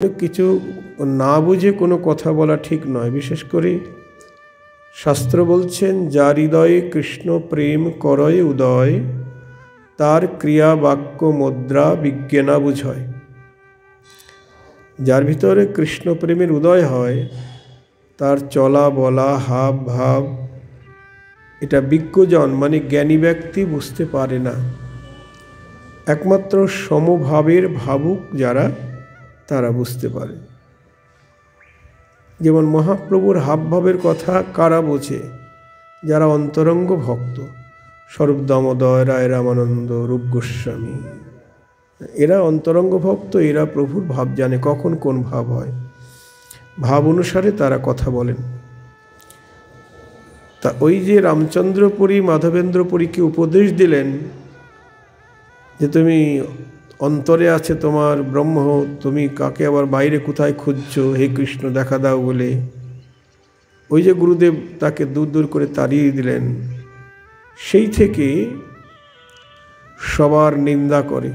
কিছু না বুঝে কোনো কথা বলা ঠিক নয়। বিশেষ করে শাস্ত্র বলছেন, যার হৃদয়ে কৃষ্ণ প্রেম করয় উদয়, তার ক্রিয়া বাক্য মুদ্রা বিজ্ঞানা বুঝয়। যার ভিতরে কৃষ্ণ প্রেমের উদয় হয়, তার চলা বলা হাব ভাব এটা বিজ্ঞজন মানে জ্ঞানী ব্যক্তি বুঝতে পারে না। একমাত্র সমভাবের ভাবুক যারা, তারা বুঝতে পারে। যেমন মহাপ্রভুর হাবভাবের কথা কারা বোঝে? যারা অন্তরঙ্গ ভক্ত, স্বরূপ দামোদর, রায় রামানন্দ, রূপ গোস্বামী, এরা অন্তরঙ্গ ভক্ত। এরা প্রভুর ভাব জানে, কখন কোন ভাব হয়, ভাব অনুসারে তারা কথা বলেন। তা ওই যে রামচন্দ্রপুরী মাধবেন্দ্রপুরীকে উপদেশ দিলেন যে তুমি অন্তরে আছে তোমার ব্রহ্ম, তুমি কাকে আবার বাইরে কোথায় খুঁজছো, হে কৃষ্ণ দেখা দাও বলে। ওই যে গুরুদেব তাকে দূর দূর করে তাড়িয়ে দিলেন, সেই থেকে সবার নিন্দা করে,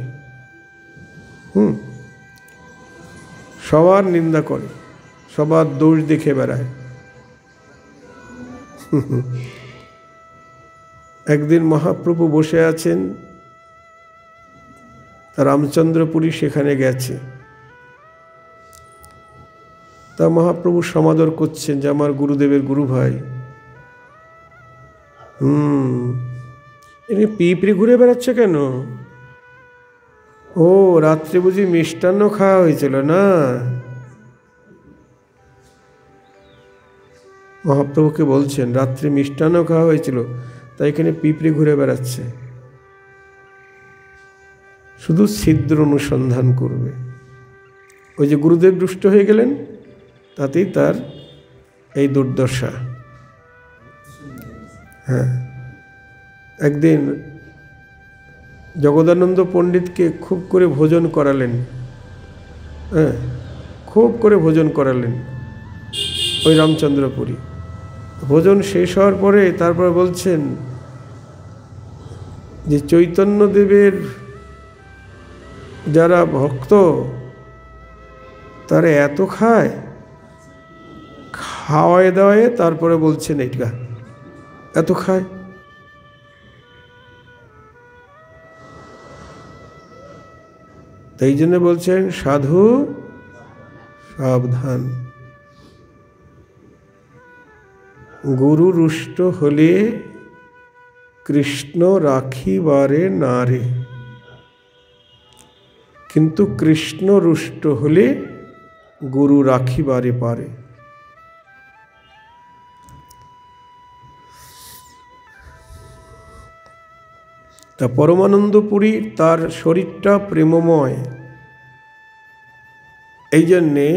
সবার নিন্দা করে, সবার দোষ দেখে বেড়ায়। একদিন মহাপ্রভু বসে আছেন, রামচন্দ্রপুরী সেখানে গেছে। তা মহাপ্রভু সমাদর করছেন যে আমার গুরুদেবের গুরু ভাই। এমনি পিঁপড়ে ঘুরে বেড়াচ্ছে কেন? ও রাত্রে বুঝি মিষ্টান্ন খাওয়া হয়েছিল না? মহাপ্রভুকে বলছেন রাত্রে মিষ্টান্ন খাওয়া হয়েছিল, তাই এখানে পিঁপড়ে ঘুরে বেড়াচ্ছে, শুধু ছিদ্র অনুসন্ধান করবে। ওই যে গুরুদেব দুষ্ট হয়ে গেলেন, তাতেই তার এই দুর্দশা। হ্যাঁ, একদিন জগদানন্দ পণ্ডিতকে খুব করে ভোজন করালেন, খুব করে ভোজন করালেন ওই রামচন্দ্রপুরী। ভোজন শেষ হওয়ার পরে তারপর বলছেন যে চৈতন্যদেবের যারা ভক্ত তারা এত খায়, খাওয়ায় দাওয়ায় তারপরে বলছেন এইটা এত খায়। তাই জন্য বলছেন সাধু সাবধান, গুরু রুষ্ট হলে কৃষ্ণ রাখিবারে নারে, কিন্তু কৃষ্ণ রুষ্ট হলে গুরু রাখিবারে পারে। তা পরমানন্দপুরী তার শরীরটা প্রেমময়, এই জন্যে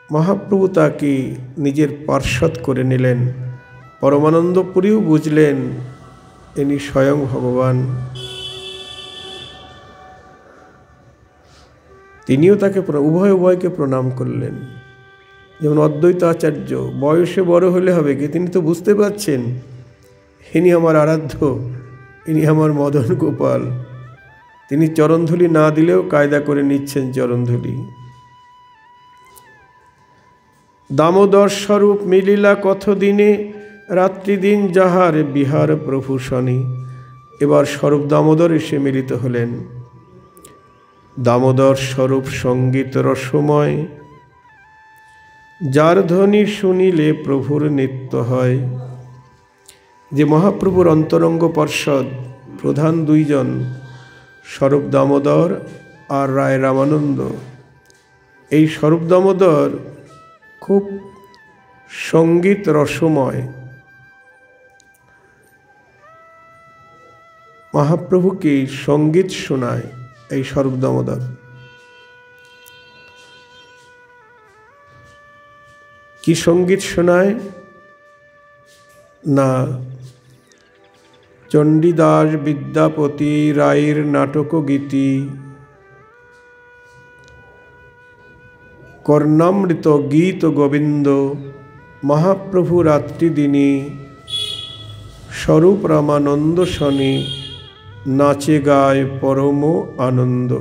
মহাপ্রভু তাকে নিজের পার্ষদ করে নিলেন। পরমানন্দপুরীও বুঝলেন ইনি স্বয়ং ভগবান। তিনিও তাকে উভয়কে প্রণাম করলেন। যেমন অদ্বৈত আচার্য বয়সে বড় হলে হবে কি, তিনি তো বুঝতে পারছেন ইনি আমার আরাধ্য, ইনি আমার মদন গোপাল। তিনি চরণধূলি না দিলেও কায়দা করে নিচ্ছেন চরণধূলি। দামোদর স্বরূপ মিলিলা কত দিনে, রাত্রি দিন যাহার বিহার প্রভু শনি। এবার স্বরূপ দামোদর এসে মিলিত হলেন। দামোদর স্বরূপ সঙ্গীত রসময়, যার ধ্বনি শুনিলে প্রভুর নিত্য হয়। যে মহাপ্রভুর অন্তরঙ্গ পার্ষদ প্রধান দুইজন, স্বরূপ দামোদর আর রায় রামানন্দ। এই স্বরূপ দামোদর খুব সঙ্গীত রসময়, মহাপ্রভুকে সঙ্গীত শোনায়। এই স্বরূপ দামোদর কি সঙ্গীত শোনায় না, চণ্ডীদাস বিদ্যাপতি রায়ের নাটক গীতি, কর্ণামৃত গীত গোবিন্দ, মহাপ্রভু রাত্রি দিনী, স্বরূপ রামানন্দ শনি, নাচে গায় পরম আনন্দ।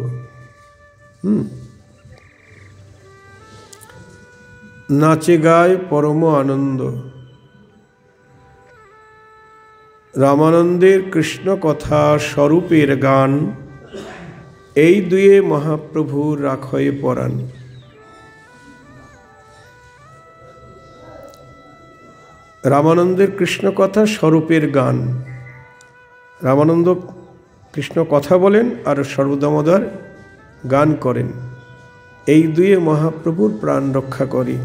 নাচে গায় পরম আনন্দ। রামানন্দের কৃষ্ণ কথা স্বরূপের গান, এই দুয়ে মহাপ্রভুর রাখয়ে পরাণ। রামানন্দের কৃষ্ণ কথা স্বরূপের গান। রামানন্দ কৃষ্ণ কথা বলেন আর সর্বদামোদর গান করেন, এই দুয়ে মহাপ্রভুর প্রাণ রক্ষা করে।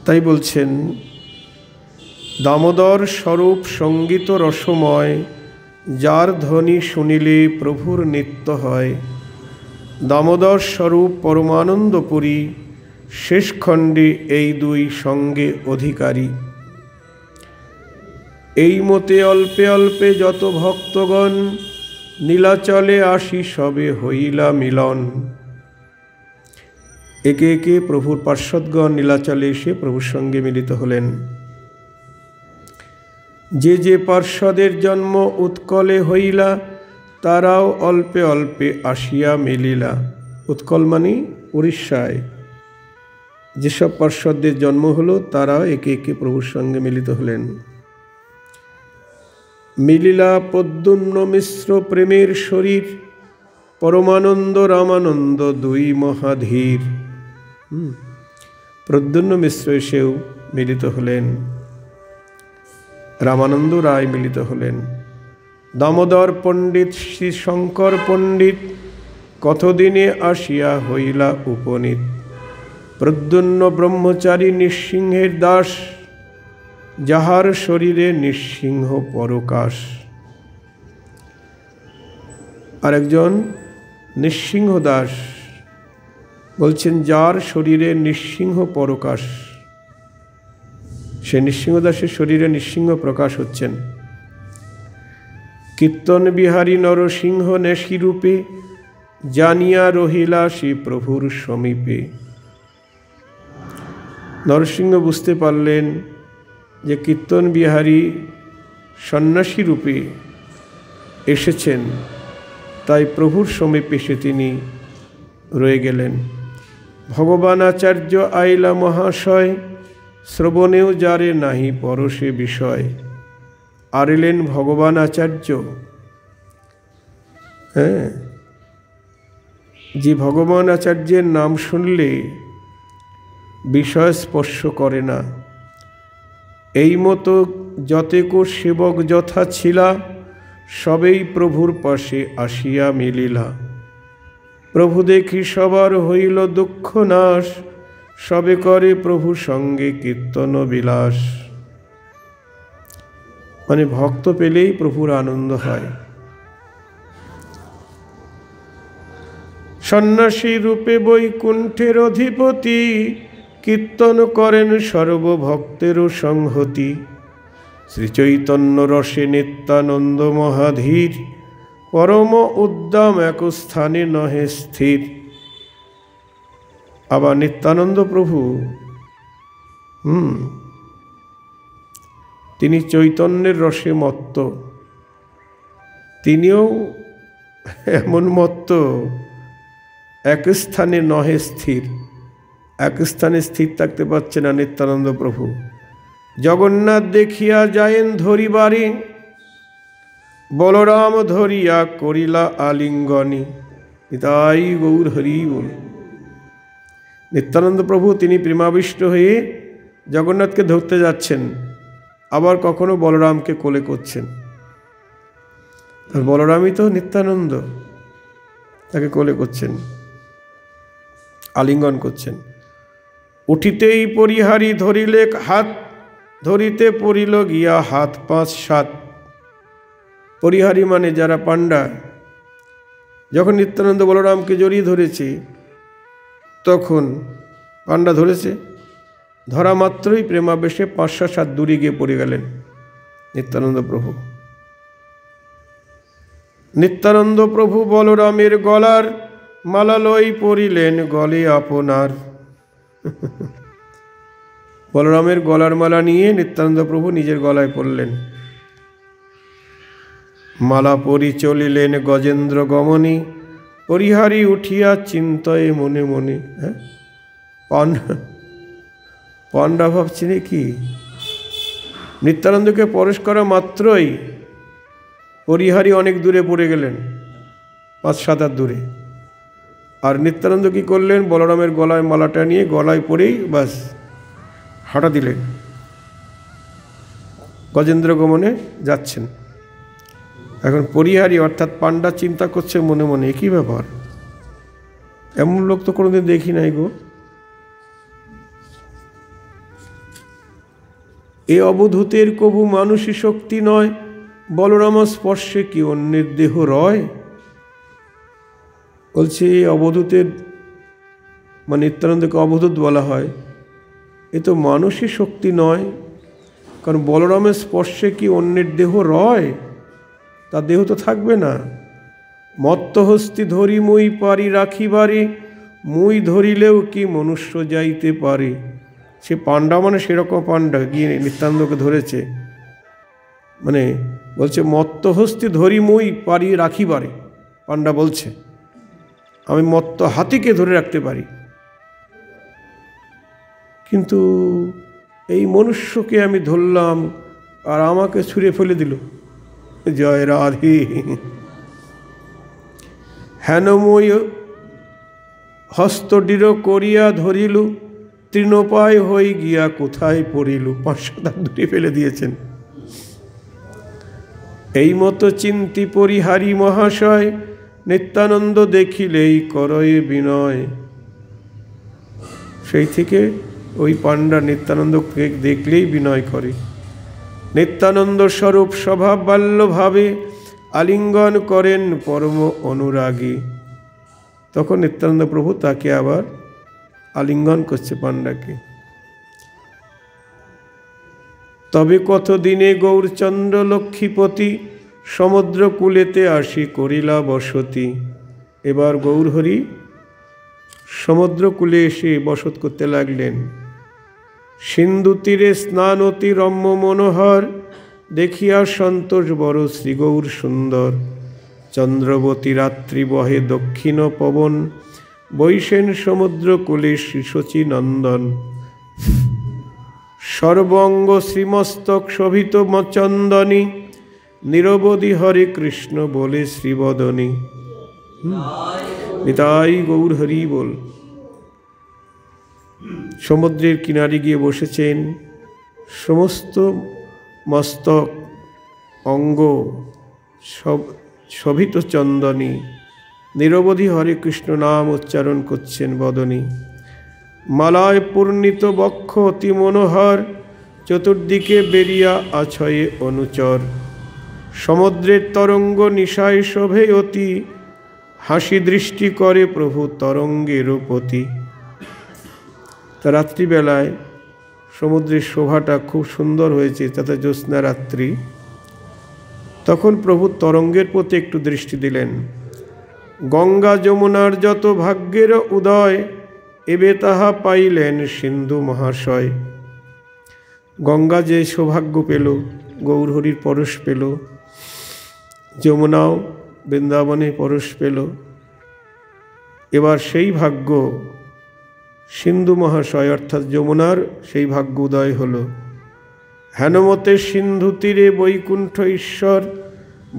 তাই বলছেন, দামোদর স্বরূপ সঙ্গীত রসময়, যার ধ্বনি শুনিলে প্রভুর নিত্য হয়। দামোদর স্বরূপ পরমানন্দপুরী, শেষ খণ্ডে এই দুই সঙ্গে অধিকারী। এই মতে অল্পে অল্পে যত ভক্তগণ, নীলাচলে আসি সবে হইলা মিলন। একে একে প্রভুর পার্ষদগণ নীলাচলে এসে প্রভুর সঙ্গে মিলিত হলেন। যে যে পার্ষদের জন্ম উৎকলে হইলা, তারাও অল্পে অল্পে আসিয়া মিলিলা। উৎকল মানে উড়িষ্যায়। যেসব পার্ষদদের জন্ম হলো, তারাও একে একে প্রভুর সঙ্গে মিলিত হলেন। মিলিলা প্রদ্যুম্ন মিশ্র প্রেমের শরীর, পরমানন্দ রামানন্দ দুই মহাধীর। প্রদ্যুম্ন মিশ্র এসেও মিলিত হলেন, রামানন্দ রায় মিলিত হলেন। দামোদর পণ্ডিত শ্রী শঙ্কর পণ্ডিত, কতদিনে আসিয়া হইলা উপনীত। প্রদ্যুম্ন ব্রহ্মচারী নৃসিংহের দাস, যাহার শরীরে নৃসিংহ পরকাশ। আরেকজন নৃসিংহ দাস বলছেন, যার শরীরে নৃসিংহ পরকাশ। সে নৃসিংহ দাসের শরীরে নৃসিংহ প্রকাশ হচ্ছেন। কীর্তন বিহারী নরসিংহ নেশি রূপে, জানিয়া রহিলা শ্রী প্রভুর সমীপে। নরসিংহ বুঝতে পারলেন যে কীর্তন বিহারী সন্ন্যাসী রূপে এসেছেন, তাই প্রভুর সমীপে এসে তিনি রয়ে গেলেন। ভগবান আচার্য আইলা মহাশয়, শ্রবণেও যারে নাহি পরশে বিষয়। আর এলেন ভগবান আচার্য। হ্যাঁ, যে ভগবান আচার্যের নাম শুনলে বিষয় স্পর্শ করে না। এই মতো যতেক সেবক যথা ছিলা, সবেই প্রভুর পাশে আসিয়া মিলিলা। প্রভু দেখি সবার হইল দুঃখ নাশ, সবে করে প্রভু সঙ্গে কীর্তন বিলাস। মানে ভক্ত পেলেই প্রভুর আনন্দ হয়। সন্ন্যাসী রূপে বৈকুণ্ঠের অধিপতি, কীর্তন করেন সর্বভক্তেরও সংহতি। শ্রীচৈতন্য রসে নিত্যানন্দ মহাধীর, পরম উদ্দাম এক স্থানে নহে স্থির। আবার নিত্যানন্দ প্রভু তিনি চৈতন্যের রসে মত্ত। তিনিও এমন মত্ত, এক স্থানে নহে স্থির। এক স্থানে স্থির থাকতে পারছে না নিত্যানন্দ প্রভু। জগন্নাথ দেখিয়া যায়েন ধরিবারে, বলরাম ধরিয়া করিলা আলিঙ্গনে। তাই গৌর হরি বল। নিত্যানন্দ প্রভু তিনি প্রেমাবিষ্ট হয়ে জগন্নাথকে ধরতে যাচ্ছেন, আবার কখনো বলরামকে কোলে করছেন। আর বলরামই তো নিত্যানন্দ, তাকে কোলে করছেন, আলিঙ্গন করছেন। উঠিতেই পরিহারি ধরিলে হাত, ধরিতে পড়িল গিয়া হাত 5-7। পরিহারি মানে যারা পাণ্ডা, যখন নিত্যানন্দ বলরামকে জড়িয়ে ধরেছে, তখন পাণ্ডা ধরেছে, ধরা মাত্রই প্রেমাবেশে 5-7 দূরে গিয়ে পড়ে গেলেন নিত্যানন্দ প্রভু। নিত্যানন্দ প্রভু বলরামের গলার মালা লই পরিলেন গলে আপনার। বলরামের গলার মালা নিয়ে নিত্যানন্দ প্রভু নিজের গলায় পড়লেন। মালা পরি চলিলেন গজেন্দ্র গমনে, পরিহারি উঠিয়া চিন্তয়ে মনে মনে। হ্যাঁ, পাণ্ডা ভাবছেন কি, নিত্যানন্দকে পরশ করা মাত্রই পরিহারী অনেক দূরে পড়ে গেলেন, 5-7 হাত দূরে। আর নিত্যানন্দ কী করলেন, বলরামের গলায় মালাটা নিয়ে গলায় পরেই বাস হাঁটা দিলেন, গজেন্দ্র গমনে যাচ্ছেন। এখন পরিহারী অর্থাৎ পাণ্ডা চিন্তা করছে মনে মনে, কী ব্যাপার, এমন লোক তো কোনোদিন দেখি নাই গো। এ অবধূতের কবু মানুষই শক্তি নয়, বলরামা স্পর্শে কি অন্যের দেহ রয়। বলছে এই অবধূতের, মানে নিত্যানন্দকে অবধূত বলা হয়, এ তো মানুষই শক্তি নয়, কারণ বলরামের স্পর্শে কি অন্যের দেহ রয়, তার দেহ তো থাকবে না। মত্তহস্তি ধরি মুই পারি রাখিবারে, মুই ধরিলেও কি মনুষ্য যাইতে পারে। সে পাণ্ডা মানে সেরকম পাণ্ডা গিয়ে নিত্যানন্দকে ধরেছে, মানে বলছে মত্তহস্তি ধরি মুই পারি রাখিবারে। পাণ্ডা বলছে আমি মত্ত হাতিকে ধরে রাখতে পারি, কিন্তু এই মনুষ্যকে আমি ধরলাম আর আমাকে ছুঁড়ে ফেলে দিল। জয় রাধে। হেনময় হস্তদৃঢ় করিয়া ধরিল, তৃণোপায় হয়ে গিয়া কোথায় পড়িল। 5-7 হাত দূরে ফেলে দিয়েছেন। এই মতো চিন্তি পরিহারী মহাশয়, নিত্যানন্দ দেখিলেই করয়ে বিনয়। সেই থেকে ওই পাণ্ডা নিত্যানন্দকে দেখলেই বিনয় করে। নিত্যানন্দ স্বরূপ স্বভাব বাল্যভাবে আলিঙ্গন করেন পরম অনুরাগী। তখন নিত্যানন্দ প্রভু তাকে আবার আলিঙ্গন করছে পাণ্ডাকে। তবে কতদিনে গৌরচন্দ্র লক্ষ্মীপতি, সমুদ্র কূলেতে আসি করিলা বসতি। এবার গৌরহরি সমুদ্র কূলে এসে বসত করতে লাগলেন। সিন্ধু তীরে স্নান অতি রম্য মনোহর, দেখিয়া সন্তোষ বড় শ্রীগৌর সুন্দর। চন্দ্রবতী রাত্রি বহে দক্ষিণ পবন, বৈশেন সমুদ্র কূলে শ্রীশচী নন্দন। সর্বঙ্গ শ্রীমস্তক শোভিত চন্দনী, নিরবধি হরে কৃষ্ণ বলে শ্রীবদনী। নিতাই গৌর হরি বল। সমুদ্রের কিনারে গিয়ে বসেছেন, সমস্ত মস্তক অঙ্গ সব শোভিত চন্দনী, নিরবধি হরে কৃষ্ণ নাম উচ্চারণ করছেন বদনী। মালায় পূর্ণিত বক্ষ অতি মনোহর, চতুর্দিকে বেরিয়া আছয়ে অনুচর। সমুদ্রের তরঙ্গ নিশায় শোভে অতি, হাসি দৃষ্টি করে প্রভু তরঙ্গের প্রতি। তা রাত্রিবেলায় সমুদ্রের শোভাটা খুব সুন্দর হয়েছে, তাতে জ্যোৎস্না রাত্রি। তখন প্রভু তরঙ্গের প্রতি একটু দৃষ্টি দিলেন। গঙ্গা যমুনার যত ভাগ্যের উদয়, এবে তাহা পাইলেন সিন্ধু মহাশয়। গঙ্গা যে সৌভাগ্য পেল, গৌরহরির পরশ পেল, যমুনাও বৃন্দাবনে পরশ পেল, এবার সেই ভাগ্য সিন্ধু মহাশয় অর্থাৎ যমুনার সেই ভাগ্য উদয় হল। হেনমতে সিন্ধু তীরে বৈকুণ্ঠ ঈশ্বর,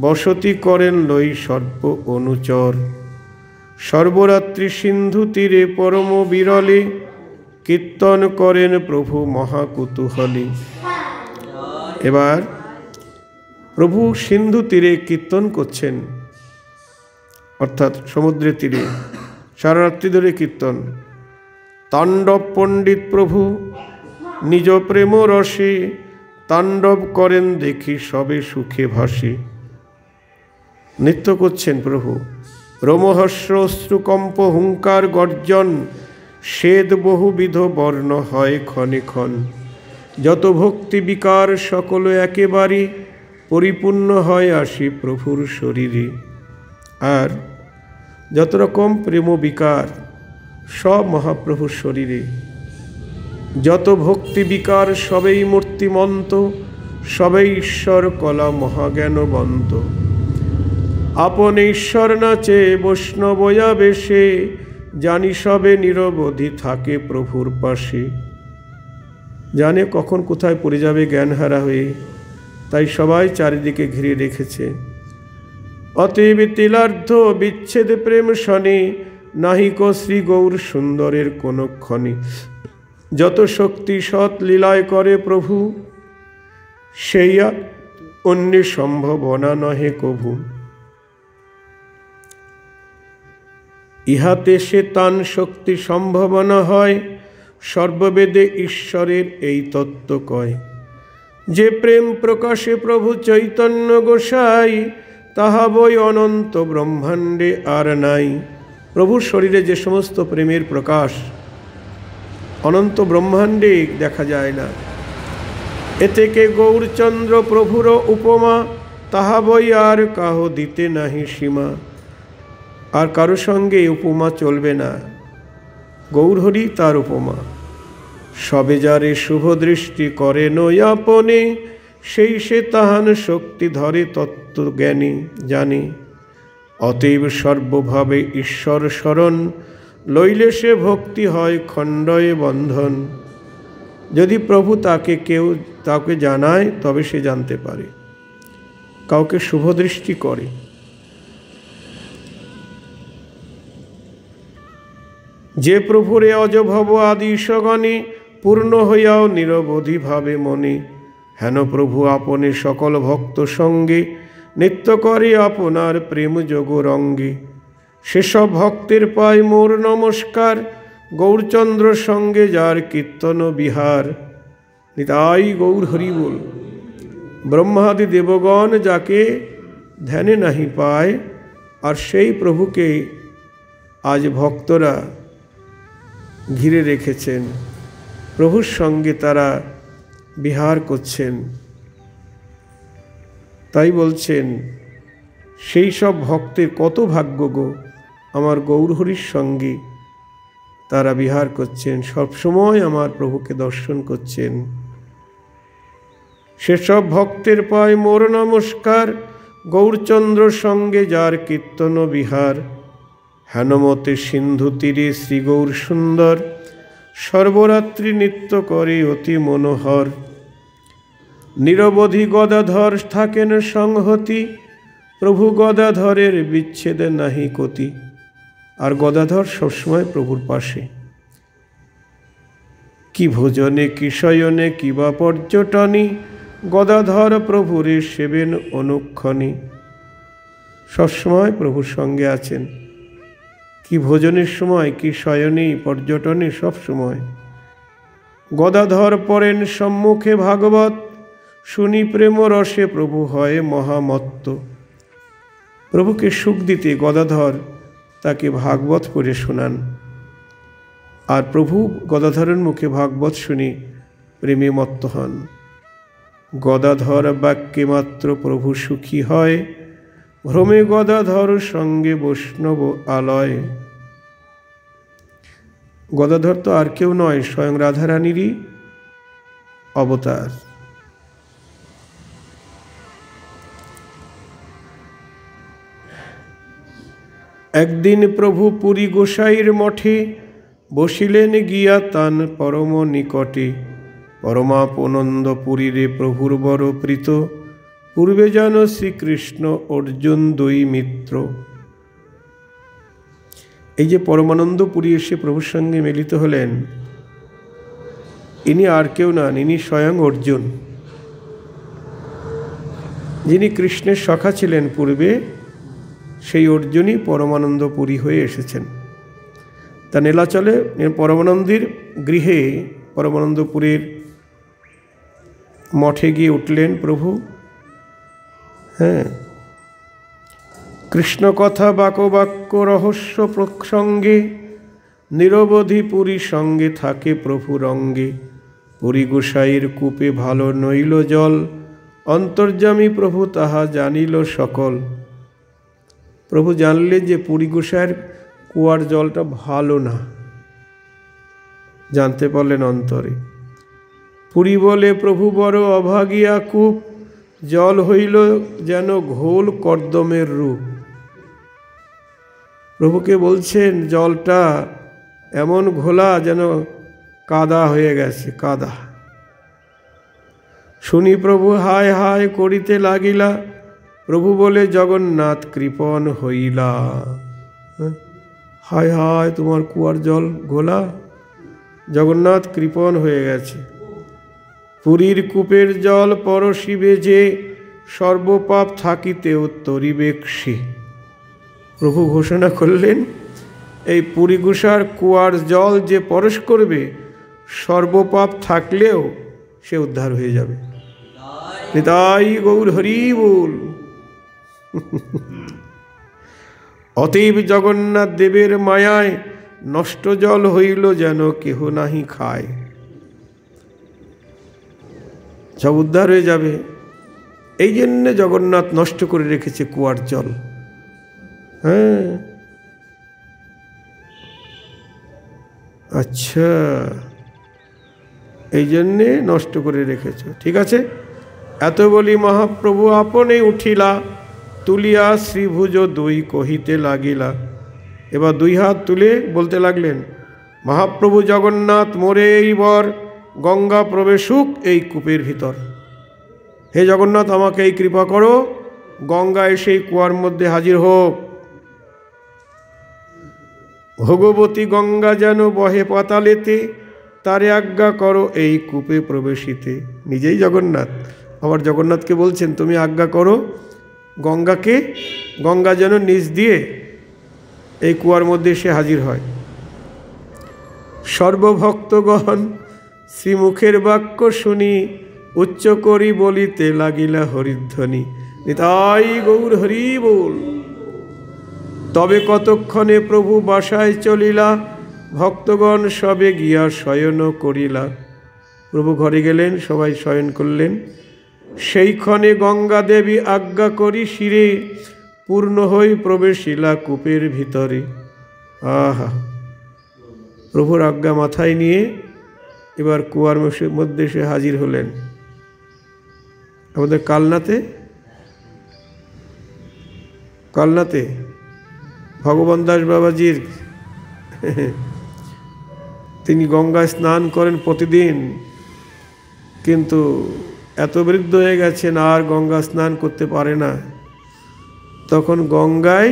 বসতি করেন লই সর্ব অনুচর। সর্বরাত্রি সিন্ধু তীরে পরম বিরলে, কীর্তন করেন প্রভু মহাকুতূহলী। এবার প্রভু সিন্ধু তীরে কীর্তন করছেন, অর্থাৎ সমুদ্রের তীরে সারা রাত্রি ধরে কীর্তন। তাণ্ডব পণ্ডিত প্রভু নিজ প্রেম রসে, তাণ্ডব করেন দেখি সবে সুখে ভাসে। নৃত্য করছেন প্রভু, রোমহর্ষ অশ্রুকম্প হুঙ্কার গর্জন, শ্বেদ বহুবিধ বর্ণ হয় ক্ষণে ক্ষণ। যত ভক্তি বিকার সকল একেবারে, পরিপূর্ণ হয় আসি প্রভুর শরীরে। আর যত রকম প্রেম বিকার সব মহাপ্রভুর শরীরে। যত ভক্তি বিকার সবেই মূর্তিমন্ত, সবেই ঈশ্বর কলা মহাজ্ঞানবন্ত। আপন ঈশ্বর নাচে বৈষ্ণবয়া বেশে, জানি সবে নিরবধি থাকে প্রভুর পাশে। জানে কখন কোথায় পড়ে যাবে জ্ঞানহারা হয়ে, তাই সবাই চারিদিকে ঘিরে রেখেছে। অতএব তিলার্ধ বিচ্ছেদ প্রেম শনে, নাহিক শ্রী গৌর সুন্দরের কোনো ক্ষণে। যত শক্তি সৎ লীলায় করে প্রভু, সেই অন্য সম্ভাবনা নহে কভু। ইহাতে সে তান শক্তি সম্ভাবনা হয়, সর্ববেদে ঈশ্বরের এই তত্ত্ব কয়। যে প্রেম প্রকাশে প্রভু চৈতন্য গোসাই, তাহা বই অনন্ত ব্রহ্মাণ্ডে আর নাই। প্রভুর শরীরে যে সমস্ত প্রেমের প্রকাশ অনন্ত ব্রহ্মাণ্ডে দেখা যায় না। এ থেকে গৌরচন্দ্র প্রভুর উপমা, তাহা বই আর কাহ দিতে নাহি সীমা। আর কারো সঙ্গে উপমা চলবে না, গৌরহরি তার উপমা। সবে যারে শুভ দৃষ্টি করে নয়াপনে, সেই সে তাহান শক্তি ধরে তত্ত্ব জ্ঞানী জানে। অতএব সর্বভাবে ঈশ্বর শরণ, লইলে সে ভক্তি হয় খণ্ডয়ে বন্ধন। যদি প্রভু তাকে জানায়, তবে সে জানতে পারে। কাউকে শুভ দৃষ্টি করে, যে প্রভুরে অজভব আদি সগণে, পূর্ণ হইয়াও নিরবধি ভাবে মনে। হেন প্রভু আপনে সকল ভক্ত সঙ্গে, নিত্য করে আপনার প্রেম যোগ রঙ্গে। সেসব ভক্তের পায় মোর নমস্কার, গৌরচন্দ্র সঙ্গে যার কীর্তন বিহার। নিতাই গৌর হরি বল। ব্রহ্মাদি দেবগণ যাকে ধ্যানে নাহি পায়, আর সেই প্রভুকে আজ ভক্তরা ঘিরে রেখেছেন, প্রভুর সঙ্গে তারা বিহার করছেন। তাই বলছেন, সেই সব ভক্তের কত ভাগ্য গো, আমার গৌরহরির সঙ্গে তারা বিহার করছেন, সবসময় আমার প্রভুকে দর্শন করছেন। সেসব ভক্তের পায় মোর নমস্কার, গৌরচন্দ্র সঙ্গে যার কীর্তন বিহার। হেনমতে সিন্ধু তীরে শ্রী গৌর সুন্দর, সর্বরাত্রি নৃত্য করে অতি মনোহর। নিরবধি গদাধর থাকেন সংহতি, প্রভু গদাধরের বিচ্ছেদ নাহি কতি। আর গদাধর সবসময় প্রভুর পাশে। কি ভোজনে কি শয়নে কিবা পর্যটনে, গদাধর প্রভুরে সেবেন অনুক্ষণে। সবসময় প্রভুর সঙ্গে আছেন, কি ভোজনের সময়, কি শয়নে, পর্যটনে, সব সময়। গদাধর পড়েন সম্মুখে ভাগবত, শুনি প্রেম রসে প্রভু হয় মহামত্ত। প্রভুকে সুখ দিতে গদাধর তাকে ভাগবত পড়ে শোনান, আর প্রভু গদাধরের মুখে ভাগবত শুনি প্রেমে মত্ত হন। গদাধর বাক্যে মাত্র প্রভু সুখী হয়, ভ্রমে গদাধর সঙ্গে বৈষ্ণব আলয়। গদাধর তো আর কেউ নয়, স্বয়ং রাধারানীরই অবতার। একদিন প্রভু পুরী গোসাইর মঠে, বসিলেন গিয়া তান পরম নিকটে। পরমাপনন্দ পুরীরে প্রভুর বড় প্রীত, পূর্বে যেন শ্রীকৃষ্ণ অর্জুন দুই মিত্র। এই যে পরমানন্দ পুরী এসে প্রভুর সঙ্গে মিলিত হলেন, ইনি আর কেউ নন, ইনি স্বয়ং অর্জুন, যিনি কৃষ্ণের সখা ছিলেন পূর্বে। সেই অর্জুনই পরমানন্দ পুরী হয়ে এসেছেন। তা নীলাচলে পরমানন্দের গৃহে, পরমানন্দপুরীর মঠে গিয়ে উঠলেন প্রভু। হ্যাঁ, কৃষ্ণ কথা বাক্য রহস্য প্রসঙ্গে, নিরবধি পুরী সঙ্গে থাকে প্রভু রঙ্গে। পুরী গোসাইয়ের কূপে ভালো নইল জল, অন্তর্যামী প্রভু তাহা জানিল সকল। প্রভু জানলেন যে পুরী গোসাইয়ের কুয়ার জলটা ভালো না, জানতে পারলেন অন্তরে। পুরী বলে প্রভু বড় অভাগিয়া কূপ, জল হইল যেন ঘোল কর্দমের রূপ। প্রভুকে বলছেন জলটা এমন ঘোলা যেন কাদা হয়ে গেছে, কাদা। শুনি প্রভু হায় হায় করিতে লাগিলা, প্রভু বলে জগন্নাথ কৃপণ হইলা। হায় হায় তোমার কুয়ার জল ঘোলা, জগন্নাথ কৃপণ হয়ে গেছে। পুরীর কূপের জল পরশিবে যে, সর্বপাপ থাকিতেও তরিবে সে। প্রভু ঘোষণা করলেন এই পুরীগুষার কুয়ার জল যে পরশ করবে, সর্বপাপ থাকলেও সে উদ্ধার হয়ে যাবে। নিতাই গৌর হরি বল। অতএব জগন্নাথ দেবের মায়ায় নষ্ট জল হইল যেন কেহ নাহি খায়। সব উদ্ধার হয়ে যাবে, এই জন্যে জগন্নাথ নষ্ট করে রেখেছে কুয়ার জল। হ্যাঁ, আচ্ছা, এই জন্যে নষ্ট করে রেখেছ, ঠিক আছে। এত বলি মহাপ্রভু আপনে উঠিলা, তুলিয়া শ্রীভুজ দুই কহিতে লাগিলা। এবার দুই হাত তুলে বলতে লাগলেন, মহাপ্রভু জগন্নাথ মোরে এইবার গঙ্গা প্রবেশুক এই কূপের ভিতর। হে জগন্নাথ, আমাকে এই কৃপা করো, গঙ্গা এসে কুয়ার মধ্যে হাজির হোক। ভগবতী গঙ্গা যেন বহে পাতালেতে, তারে আজ্ঞা করো এই কূপে প্রবেশিতে। নিজেই জগন্নাথ আবার জগন্নাথকে বলছেন তুমি আজ্ঞা করো গঙ্গাকে, গঙ্গা যেন নিজ দিয়ে এই কুয়ার মধ্যে এসে হাজির হয়। সর্বভক্তগণ শ্রীমুখের বাক্য শুনি, উচ্চ করি বলিতে লাগিলা হরিধ্বনি। নিতাই গৌর হরি বল। তবে কতক্ষণে প্রভু বাসায় চলিলা, ভক্তগণ সবে গিয়া শয়ন করিলা। প্রভু ঘরে গেলেন, সবাই শয়ন করলেন। সেইক্ষণে গঙ্গা দেবী আজ্ঞা করি শিরে, পূর্ণ হই প্রবেশিলা কূপের ভিতরে। আহা, প্রভুর আজ্ঞা মাথায় নিয়ে এবার কুয়ার মধ্যে সে হাজির হলেন। আমাদের কালনাতে ভগবান দাস বাবাজির তিনি গঙ্গায় স্নান করেন প্রতিদিন, কিন্তু এত বৃদ্ধ হয়ে গেছেন আর গঙ্গা স্নান করতে পারে না। তখন গঙ্গায়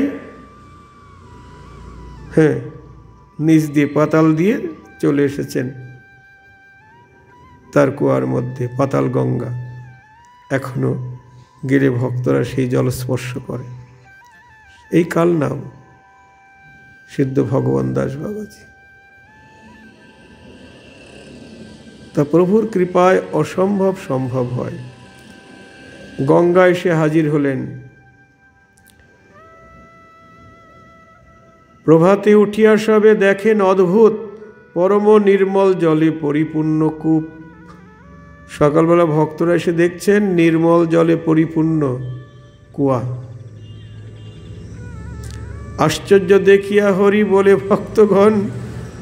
নিচ দিয়ে পাতাল দিয়ে চলে এসেছেন তার কুয়ার মধ্যে। পাতাল গঙ্গা এখনো গেলে ভক্তরা সেই জল স্পর্শ করে। এই কাল নাম সিদ্ধ ভগবান দাস বাবাজি। তা প্রভুর কৃপায় অসম্ভব সম্ভব হয়। গঙ্গা এসে হাজির হলেন। প্রভাতে উঠিয়া সবে দেখেন অদ্ভুত পরম নির্মল জলে পরিপূর্ণ কূপ। সকালবেলা ভক্তরা এসে দেখছেন নির্মল জলে পরিপূর্ণ কুয়া। আশ্চর্য দেখিয়া হরি বলে ভক্তগণ,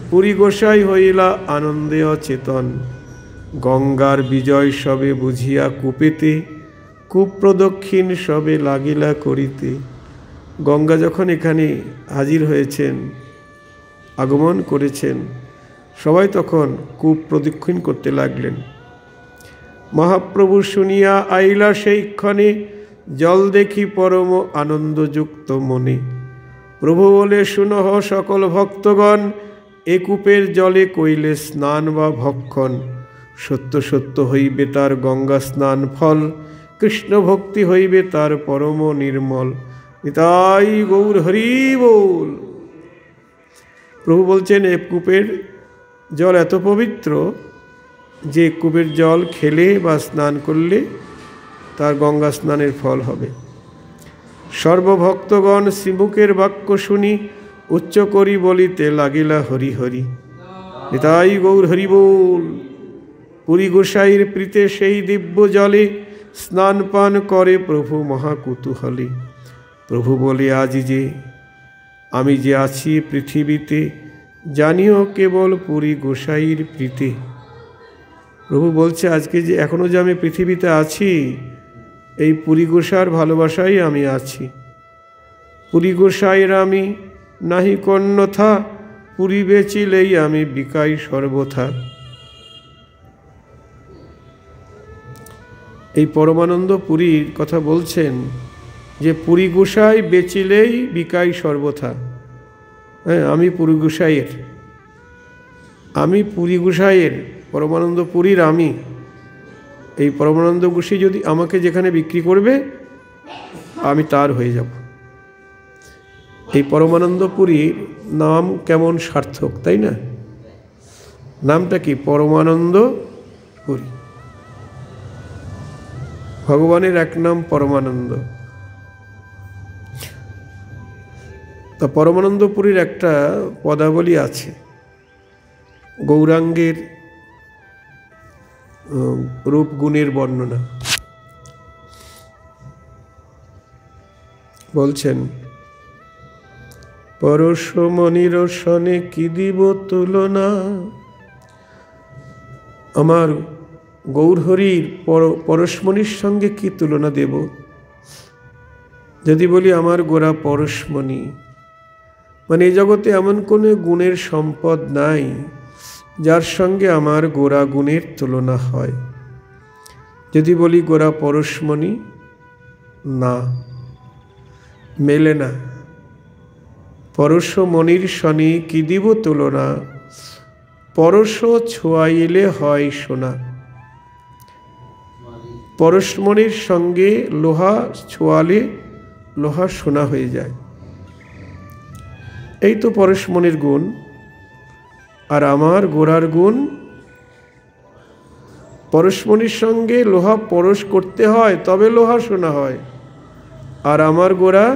পুরী গোসাই হইলা আনন্দে অচেতন। গঙ্গার বিজয় সবে বুঝিয়া কূপেতে, কূপ প্রদক্ষিণ সবে লাগিলা করিতে। গঙ্গা যখন এখানে হাজির হয়েছেন, আগমন করেছেন, সবাই তখন কূপ প্রদক্ষিণ করতে লাগলেন। মহাপ্রভু শুনিয়া আইলা সেইক্ষণে, জল দেখি পরম আনন্দযুক্ত মনে। প্রভু বলে শুনহ সকল ভক্তগণ, এ কূপের জলে কইলে স্নান বা ভক্ষণ। সত্য সত্য হইবে তার গঙ্গা স্নান ফল, কৃষ্ণ ভক্তি হইবে তার পরম নির্মল। নিতাই গৌর হরি বল। প্রভু বলছেন এ কূপের জল এত পবিত্র যে কূপের জল খেলে বা স্নান করলে তার গঙ্গা স্নানের ফল হবে। সর্বভক্তগণ শ্রীমুখের বাক্য শুনি, উচ্চ করি বলিতে লাগিলা হরি হরি। নিতাই গৌর হরি বল। পুরী গোসাইয়ের প্রীতে সেই দিব্য জলে স্নান পান করে প্রভু মহাকুতূহলে। প্রভু বলে আজি যে আমি যে আছি পৃথিবীতে, জানিও কেবল পুরী গোসাইয়ের প্রীতে। প্রভু বলছে আজকে যে এখনো যে আমি পৃথিবীতে আছি, এই পুরী গোসাইয়ের ভালোবাসায় আমি আছি। পুরী গোসাইয়ের আমি নাহি কন্যথা, পুরী বেচিলেই আমি বিকাই সর্বথা। এই পরমানন্দ পুরীর কথা বলছেন যে পুরী গোসাই বেচিলেই বিকাই সর্বথা। হ্যাঁ, আমি পুরী গোসাইয়ের, আমি পুরী গোসাইয়ের, পরমানন্দ পুরীর আমি। এই পরমানন্দ গোসাই যদি আমাকে যেখানে বিক্রি করবে আমি তার হয়ে যাব। এই পরমানন্দ পুরীর নাম কেমন সার্থক, তাই না? নামটা কি? পরমানন্দ পুরী। ভগবানের এক নাম পরমানন্দ। তা পরমানন্দ পুরীর একটা পদাবলী আছে, গৌরাঙ্গের রূপ গুণের বর্ণনা। বলছেন, পরশমণির সনে কি দিব তুলনা। আমার গৌরহরির পরশমণির সঙ্গে কি তুলনা দেব? যদি বলি আমার গোরা পরশমণি, মানে এই জগতে এমন কোনো গুণের সম্পদ নাই যার সঙ্গে আমার গোরা গুণের তুলনা হয়। যদি বলি গোরা পরশমণি, না, মেলে না। পরশমণির সনে কি দিব তুলনা, পরশ ছোঁয়াইলে হয় সোনা। পরশমণির সঙ্গে লোহা ছোঁয়ালে লোহা সোনা হয়ে যায়। এই তো পরশমণির গুণ। আর আমার গোরার গুণ, পরশমণির সঙ্গে লোহা পরশ করতে হয় তবে লোহা সোনা হয়। আর আমার গোরা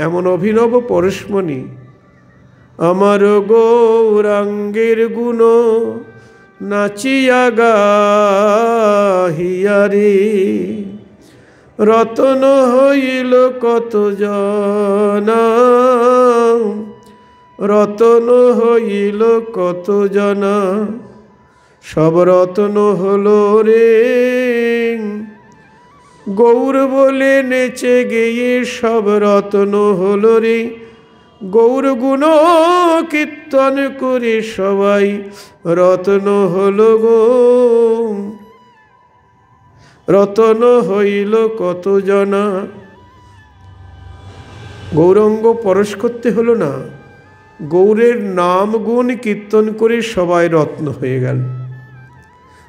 এমন অভিনব পরশমণি। আমার গৌরাঙ্গের গুণ নাচিয়া গাহিয়ারে, রতন হইল কত জনা, রতন হইল কত জনা, সব রতন হলো রে। গৌর বলে নেচে গেয়ে সব রতন হলো রে। গৌর গুণ কীর্তন করে সবাই রতন হলো গো, রতন হইল কত জনা। গৌরাঙ্গ পরশ করতে হলো না, গৌরের নাম গুণ কীর্তন করে সবাই রত্ন হয়ে গেল।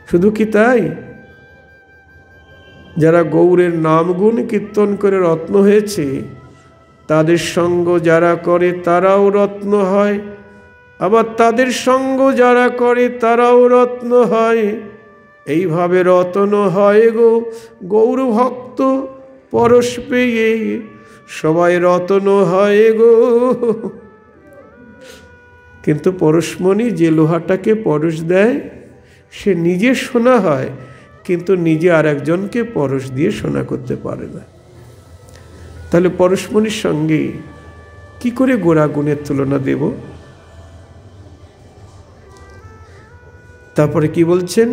শুধু কি তাই? যারা গৌরের নাম গুণ কীর্তন করে রত্ন হয়েছে, তাদের সঙ্গ যারা করে তারাও রত্ন হয়, আবার তাদের সঙ্গ যারা করে তারাও রত্ন হয়। এইভাবে রতন হয় গো গৌর ভক্ত পরশ পেয়ে, সবাই রতন হয় গো। কিন্তু পরশমণি যে লোহাটাকে পরশ দেয় সে নিজে সোনা হয়, কিন্তু নিজে আর একজনকে পরশ দিয়ে সোনা করতে পারে না। তাহলে পরশমণির সঙ্গে কি করে গোরা গুণের তুলনা দেব? তারপরে কি বলছেন?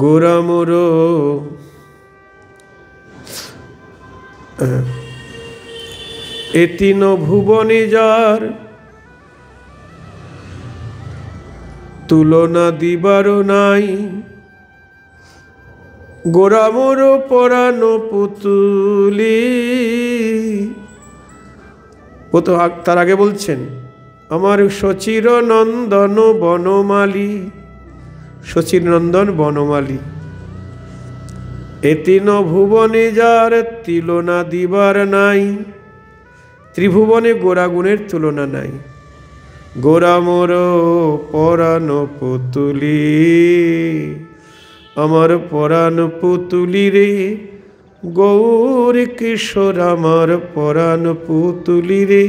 গোরা মোর এ তিন ভুবনে যার তুলনা দিবার নাই, গোরা মোর পরাণ পুতুলি। তার আগে বলছেন, আমার শচীর নন্দন বনমালী, শচীর নন্দন বনমালী। এ তিন ভুবনে যার তুলনা দিবার নাই, ত্রিভুবনে গোরা গুণের তুলনা নাই। গোরা মোর পরাণ পুতুলি, আমার পরাণ পুতুলি রে। গৌর কিশোর আমার পরাণ পুতুলি রে।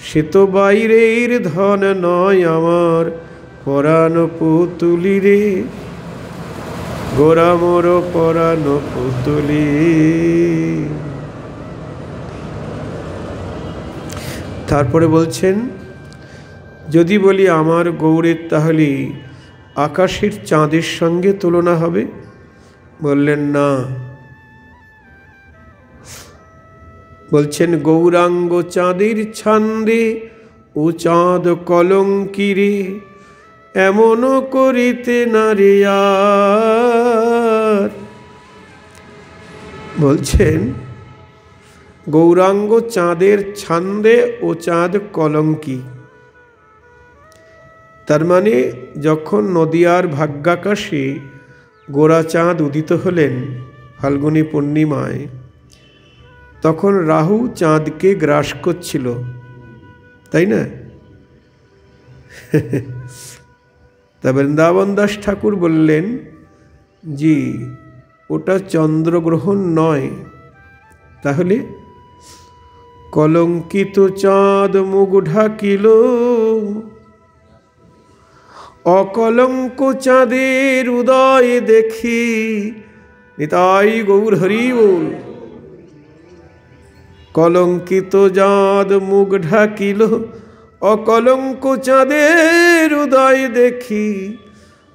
সে তো বাইরের ধন নয় আমার পরাণ পুতুলি রে। গোরা মোর পরাণ পুতুলি। তারপরে বলছেন, যদি বলি আমার গৌরের, তাহলে আকাশের চাঁদের সঙ্গে তুলনা হবে? বললেন না। বলছেন গৌরাঙ্গ চাঁদের ছন্দে ও চাঁদ কলঙ্কিরে এমন করিতে না রে আর। বলছেন গৌরাঙ্গ চাঁদের ছন্দে ও চাঁদ কলঙ্কি, তার মানে যখন নদিয়ার ভাগ্যাকাশে গোরা চাঁদ উদিত হলেন ফাল্গুনী পূর্ণিমায়, তখন রাহু চাঁদকে গ্রাস করছিল, তাই না? তা বৃন্দাবন দাস ঠাকুর বললেন, জি ওটা চন্দ্রগ্রহণ নয়। তাহলে কলঙ্কিত চাঁদ মুখ ঢাকিল, অকলঙ্ক চাঁদের উদয় দেখি, নিতাই গৌর হরি বল। কলঙ্কিত চাঁদ মুখ ঢাকিল, অকলঙ্ক চাঁদের উদয় দেখি,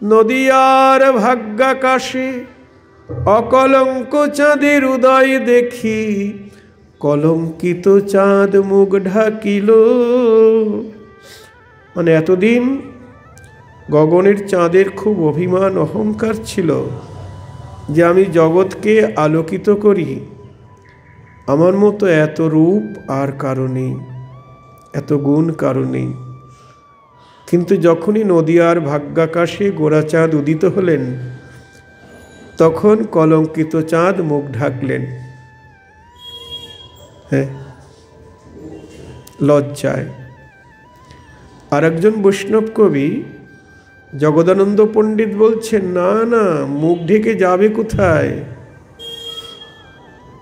নদিয়ার ভাগ্যাকাশে অকলঙ্ক চাঁদের উদয় দেখি, কলঙ্কিত চাঁদ মুখ ঢাকিল। মানে এতদিন গগনের চাঁদের খুব অভিমান অহংকার ছিল যে আমি জগৎকে আলোকিত করি, আমার মতো এত রূপ আর কারো নেই, এত গুণ কারো নেই। কিন্তু যখনই নদিয়ার ভাগ্যাকাশে গোরা চাঁদ উদিত হলেন, তখন কলঙ্কিত চাঁদ মুখ ঢাকলেন। হ্যাঁ, লজ্জায়। আর একজন বৈষ্ণব কবি জগদানন্দ পণ্ডিত বলছেন, না না, মুখ ঢেকে যাবে কোথায়?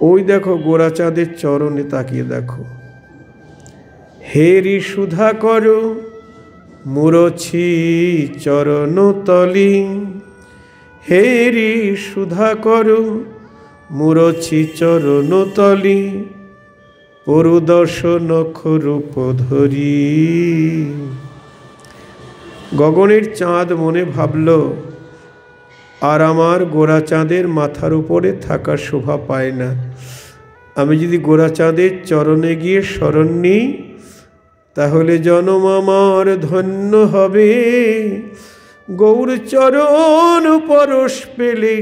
ওই দেখো গোরা চাঁদের চরণে তাকিয়ে দেখো। হেরি সুধা করো মুরছি চরণ তলি, হেরি সুধা করো মুরছি চরণ তলি, পরুদশ নখ রূপ ধরি। গগনের চাঁদ মনে ভাবল, আর আমার গোরা চাঁদের মাথার উপরে থাকার শোভা পায় না। আমি যদি গোরা চাঁদের চরণে গিয়ে শরণ নিই, তাহলে জনম আমার ধন্য হবে। গৌর চরণ পরশ পেলে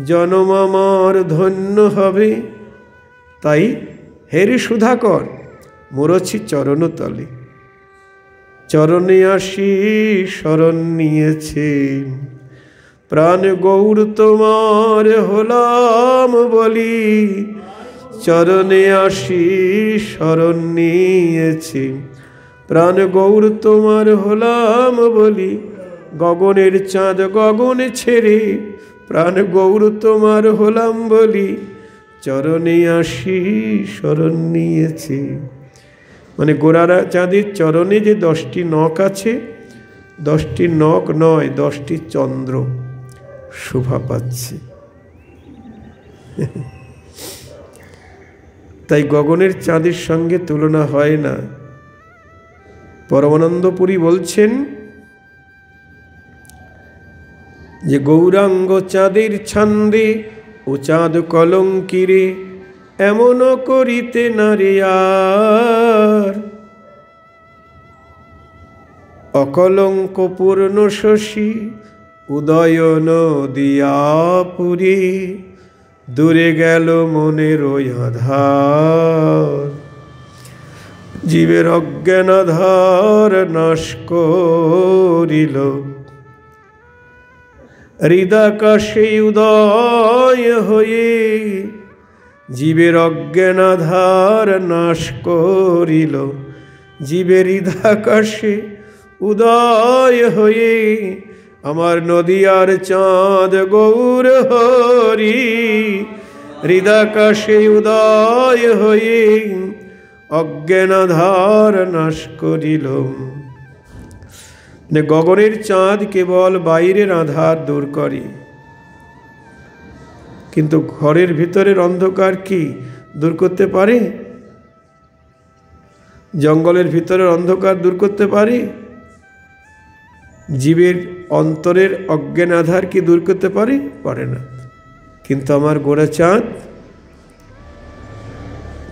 জনম আমার ধন্য হবে। তাই হেরি সুধাকর মুরছি চরণ তলে, চরণে আসি শরণ নিয়েছে, প্রাণ গৌর তোমার হলাম বলি, চরণে আসি শরণ নিয়েছে, প্রাণ গৌর তোমার হলাম বলি। গগনের চাঁদ গগন ছেড়ে প্রাণ গৌর তোমার হলাম বলি, চরণে আসি শরণ নিয়েছে। মানে গোরারা চাঁদের চরণে যে 10টি নখ আছে, 10টি নখ নয়, 10টি চন্দ্র শোভা পাচ্ছে। তাই গগনের চাঁদের সঙ্গে তুলনা হয় না। পরমানন্দপুরী বলছেন যে গৌরাঙ্গ চাঁদের ছন্দে ও চাঁদ কলঙ্কিরে এমন করিতে না রে আর। অকলঙ্ক পূর্ণ শশী উদয় নদিয়াপুরী, দূরে গেল মনের ওই আধার, জীবের অজ্ঞান আধার নাশ করিল, হৃদাকাশে উদয় হয়ে, জীবের অজ্ঞান আধার নাশ করিল, জীবের হৃদাকাশে উদয় হয়ে, আমার নদিয়ার চাঁদ গৌর হরি, হৃদাকাশে উদয় হয়ে অজ্ঞান আধার নাশ করিল। গগনের চাঁদ কেবল বাইরের আধার দূর করে, কিন্তু ঘরের ভিতরের অন্ধকার কি দূর করতে পারে? জঙ্গলের ভিতরের অন্ধকার দূর করতে পারে? জীবের অন্তরের অজ্ঞান আধার কি দূর করতে পারে? পারে না। কিন্তু আমার গোরা চাঁদ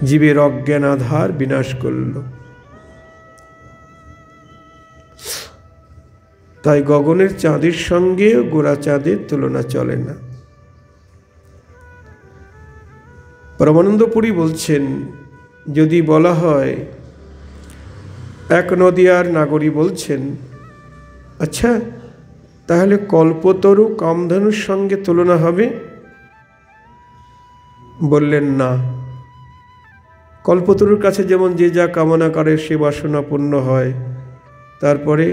জীবের অজ্ঞান আধার বিনাশ করল। তাই গগনের চাঁদের সঙ্গে গোরা চাঁদের তুলনা চলে না। পরমানন্দ পুরী বলছেন, যদি বলা হয়, এক নদিয়ার নাগরী বলছেন, আচ্ছা তাহলে কল্পতরু কামধেনুর সঙ্গে তুলনা হবে? বললেন না, কল্পতরুর কাছে যেমন যে যা কামনা করে সে বাসনা পূর্ণ হয়, তারপরে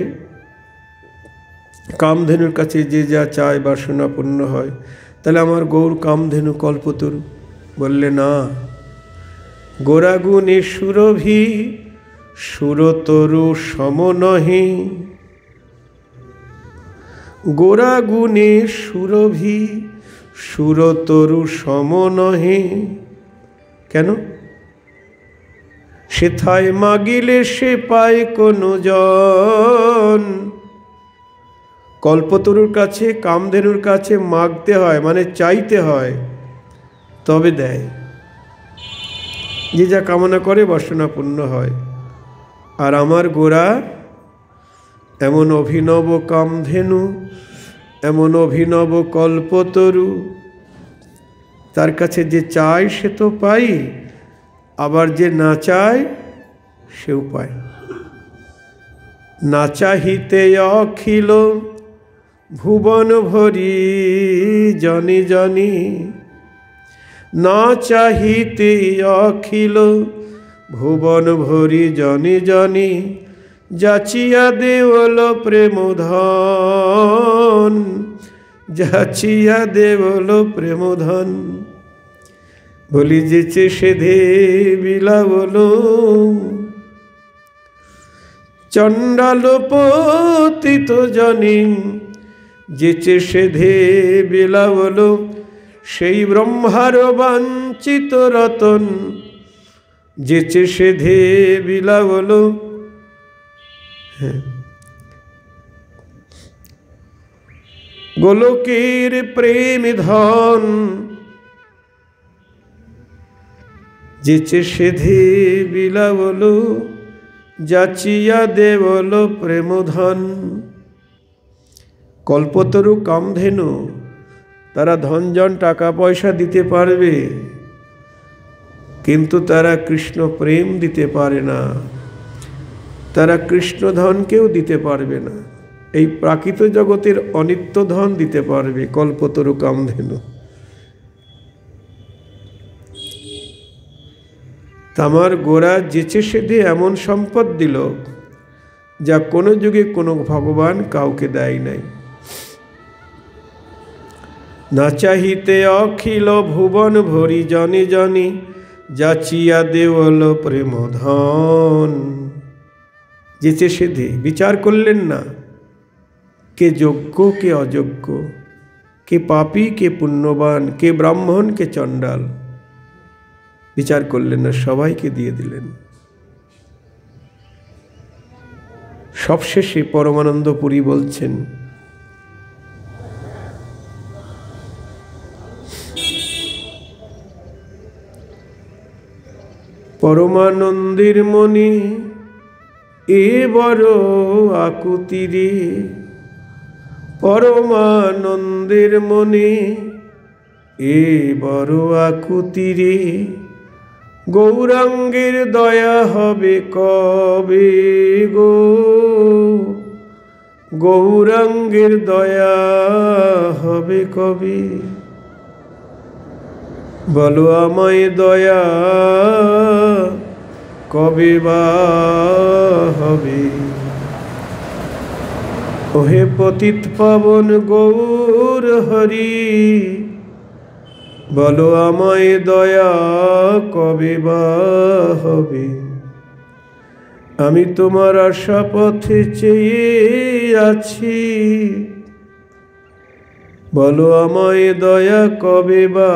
কামধেনুর কাছে যে যা চায় বাসনা পূর্ণ হয়, তাহলে আমার গৌর কামধেনু কল্পতরু? বললে না, গোরাগুণে সুরভি সুরতরু সম নহে। গোরাগুণে সুরভি সুরতরু সম নহে। কেন? সেথায় মাগিলে সে পায় কোন জন। কল্পতরুর কাছে, কামধেনুর কাছে মাগতে হয়, মানে চাইতে হয়, তবে দেয়। যে যা কামনা করে বাসনা পূর্ণ হয়। আর আমার গোরা এমন অভিনব কামধেনু, এমন অভিনব কল্পতরু, তার কাছে যে চায় সে তো পাই, আবার যে না চায় সেও পায়। না চাহিতে অখিল ভুবন ভরি জনি জনি। না চাহিতে অখিল ভুবন ভরি জনি জনি। যাচিয়া দেওল প্রেম ধন। যাচিয়া দেওল প্রেম ধন। বলি যেচে সেধে বিলাবল। চণ্ডাল পতিত জনি যেচে সেধে বিলাবল। সেই ব্রহ্মার বাঞ্ছিত রতন যেচে সেধে বিলাবল। গোলকের প্রেম ধন যেচে সেধে বিলাবল। যাচিয়া দেবল প্রেম ধন। কল্পতরু কামধেনু তারা ধনজন টাকা পয়সা দিতে পারবে, কিন্তু তারা কৃষ্ণ প্রেম দিতে পারে না। তারা কৃষ্ণ ধনকেও দিতে পারবে না। এই প্রাকৃত জগতের অনিত্য ধন দিতে পারবে কল্পতরু কামধেনু। তামার গোরা যেচে সেধে এমন সম্পদ দিল যা কোনো যুগে কোনো ভগবান কাউকে দেয় নাই। না চাহিতে অখিল ভুবন ভরি জনি জনি। যাচিয়া দেওল প্রেম ধন। যেচে সেধে বিচার করলেন না কে যোগ্য কে অযোগ্য, কে পাপী কে পুণ্যবান, কে ব্রাহ্মণ কে চণ্ডাল। বিচার করলেন না, সবাইকে দিয়ে দিলেন। সবশেষে পরমানন্দ পুরী বলছেন, পরমানন্দের মনে এ বড় আকুতি রে। পরমানন্দের মনে এ বড় আকুতি রে। গৌরাঙ্গের দয়া হবে কবে গো। গৌরাঙ্গের দয়া হবে কবে। বলো আমায় দয়া কবে বা হবে। ওহে পতিত পাবন গৌর হরি, বলো আমায় দয়া কবে বা হবে। আমি তোমার আশা পথে চেয়ে আছি, বলো আমায় দয়া কবে বা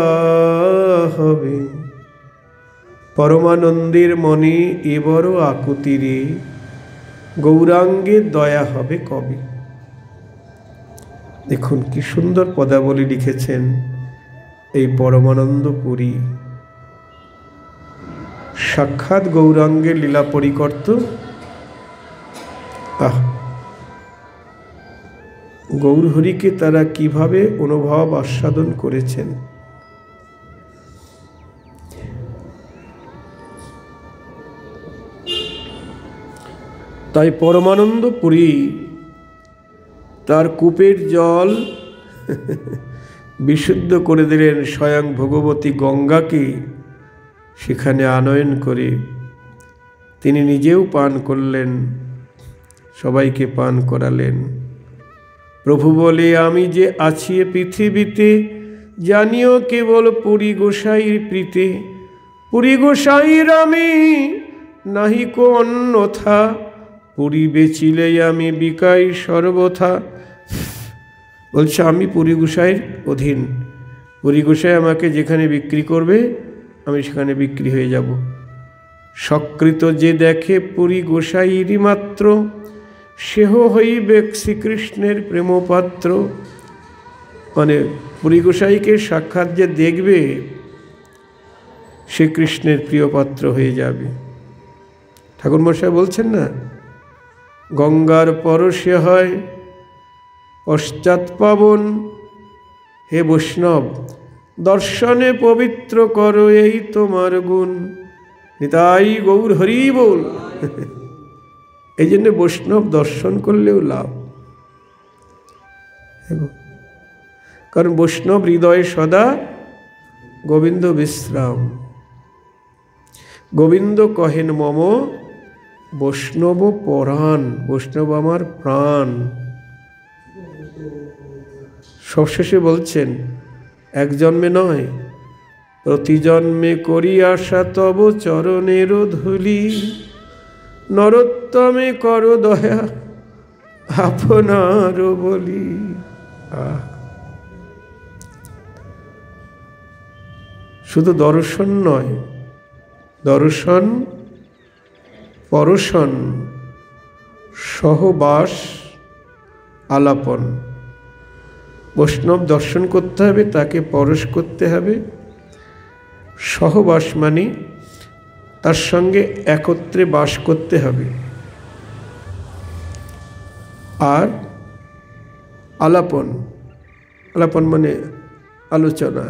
হবে। পরমানন্দের মনে এ বড় আকুতি রে। গৌরাঙ্গের দয়া হবে কবে। দেখুন কি সুন্দর পদাবলী লিখেছেন এই পরমানন্দ পুরী। সাক্ষাৎ গৌরাঙ্গের লীলা পরিকর্ত। গৌরহরিকে তারা কিভাবে অনুভব আস্বাদন করেছেন। তাই পরমানন্দ পুরী তার কূপের জল বিশুদ্ধ করে দিলেন, স্বয়ং ভগবতী গঙ্গাকে সেখানে আনয়ন করে তিনি নিজেও পান করলেন, সবাইকে পান করালেন। প্রভু বলে, আমি যে আছি পৃথিবীতে, জানিও কেবল পুরী গোসাইর প্রীতে। পুরী গোসাইর আমি নাহিক অন্যথা, পুরী বেচিলে আমি বিকাই সর্বথা। বলছে আমি পুরী গোসাইর অধীন, পুরী গোসাই আমাকে যেখানে বিক্রি করবে আমি সেখানে বিক্রি হয়ে যাব। সকৃত যে দেখে পুরী গোসাইরই মাত্র, সেহ হইবে শ্রীকৃষ্ণের প্রেমপাত্র। মানে পুরী গোসাইকে সাক্ষাৎ যে দেখবে সে কৃষ্ণের প্রিয় পাত্র হয়ে যাবে। ঠাকুরমশাই বলছেন না, গঙ্গার পরশে হয় পশ্চাৎ পাবন, হে বৈষ্ণব দর্শনে পবিত্র করো এই তোমার গুণ। নিতাই গৌর হরি বল। এই জন্য বৈষ্ণব দর্শন করলেও লাভ, কারণ বৈষ্ণব হৃদয়ে সদা গোবিন্দ বিশ্রাম। গোবিন্দ কহেন মম বৈষ্ণব পরাণ, বৈষ্ণব আমার প্রাণ। সবশেষে বলছেন, এক জন্মে নয় প্রতি জন্মে করি আশা তব চরণের ধূলি। নরোত্তমে কর দয়া আপনার বলি। শুধু দর্শন নয়, দর্শন পরশন সহবাস আলাপন। বৈষ্ণব দর্শন করতে হবে, তাকে পরশ করতে হবে। সহবাস মানে তার সঙ্গে একত্রে বাস করতে হবে। আর আলাপন, আলাপন মানে আলোচনা।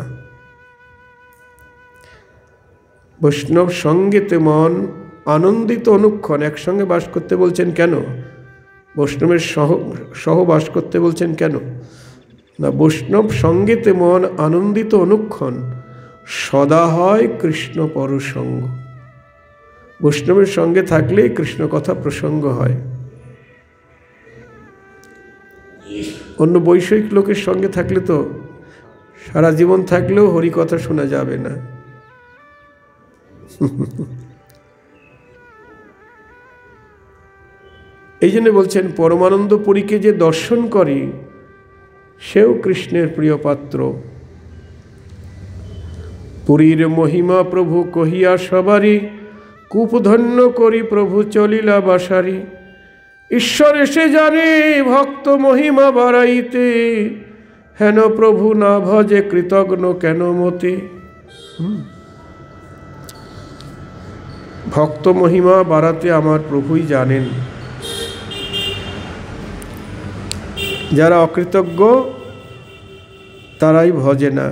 বৈষ্ণব সঙ্গেতে মন আনন্দিত অনুক্ষণ। একসঙ্গে বাস করতে বলছেন কেন? বৈষ্ণবের সহবাস করতে বলছেন কেন না? বৈষ্ণব সঙ্গেতে মন আনন্দিত অনুক্ষণ, সদা হয় কৃষ্ণ পরসঙ্গ। বৈষ্ণবের সঙ্গে থাকলেই কৃষ্ণ কথা প্রসঙ্গ হয়। অন্য বৈষয়িক লোকের সঙ্গে থাকলে তো সারা জীবন থাকলেও হরি কথা শোনা যাবে না। এই জন্য বলছেন, পরমানন্দ পুরীকে যে দর্শন করে সেও কৃষ্ণের প্রিয় পাত্র। পুরীর মহিমা প্রভু কহিয়া সবারই, কূপধন্য করি প্রভু চলিলা বাসারি। ঈশ্বর এসে জানে ভক্ত মহিমা বাড়াইতে, হেন প্রভু না ভজে কৃতজ্ঞ কেন মতে। ভক্ত মহিমা বাড়াতে আমার প্রভুই জানেন। যারা অকৃতজ্ঞ তারাই ভজে না,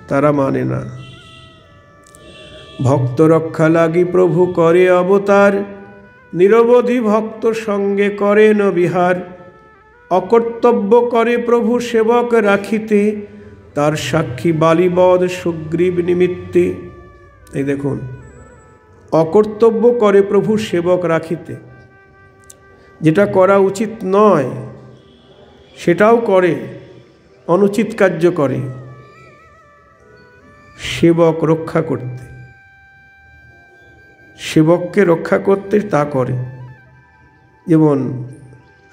তারা মানে না। ভক্ত রক্ষা লাগি প্রভু করে অবতার, নিরবধি ভক্ত সঙ্গে করেন বিহার। অকর্তব্য করে প্রভু সেবক রাখিতে, তার সাক্ষী বালিবধ সুগ্রীব নিমিত্তে। এই দেখুন, অকর্তব্য করে প্রভু সেবক রাখিতে, যেটা করা উচিত নয় সেটাও করে, অনুচিত কার্য করে সেবক রক্ষা করতে, সেবককে রক্ষা করতে তা করে। যেমন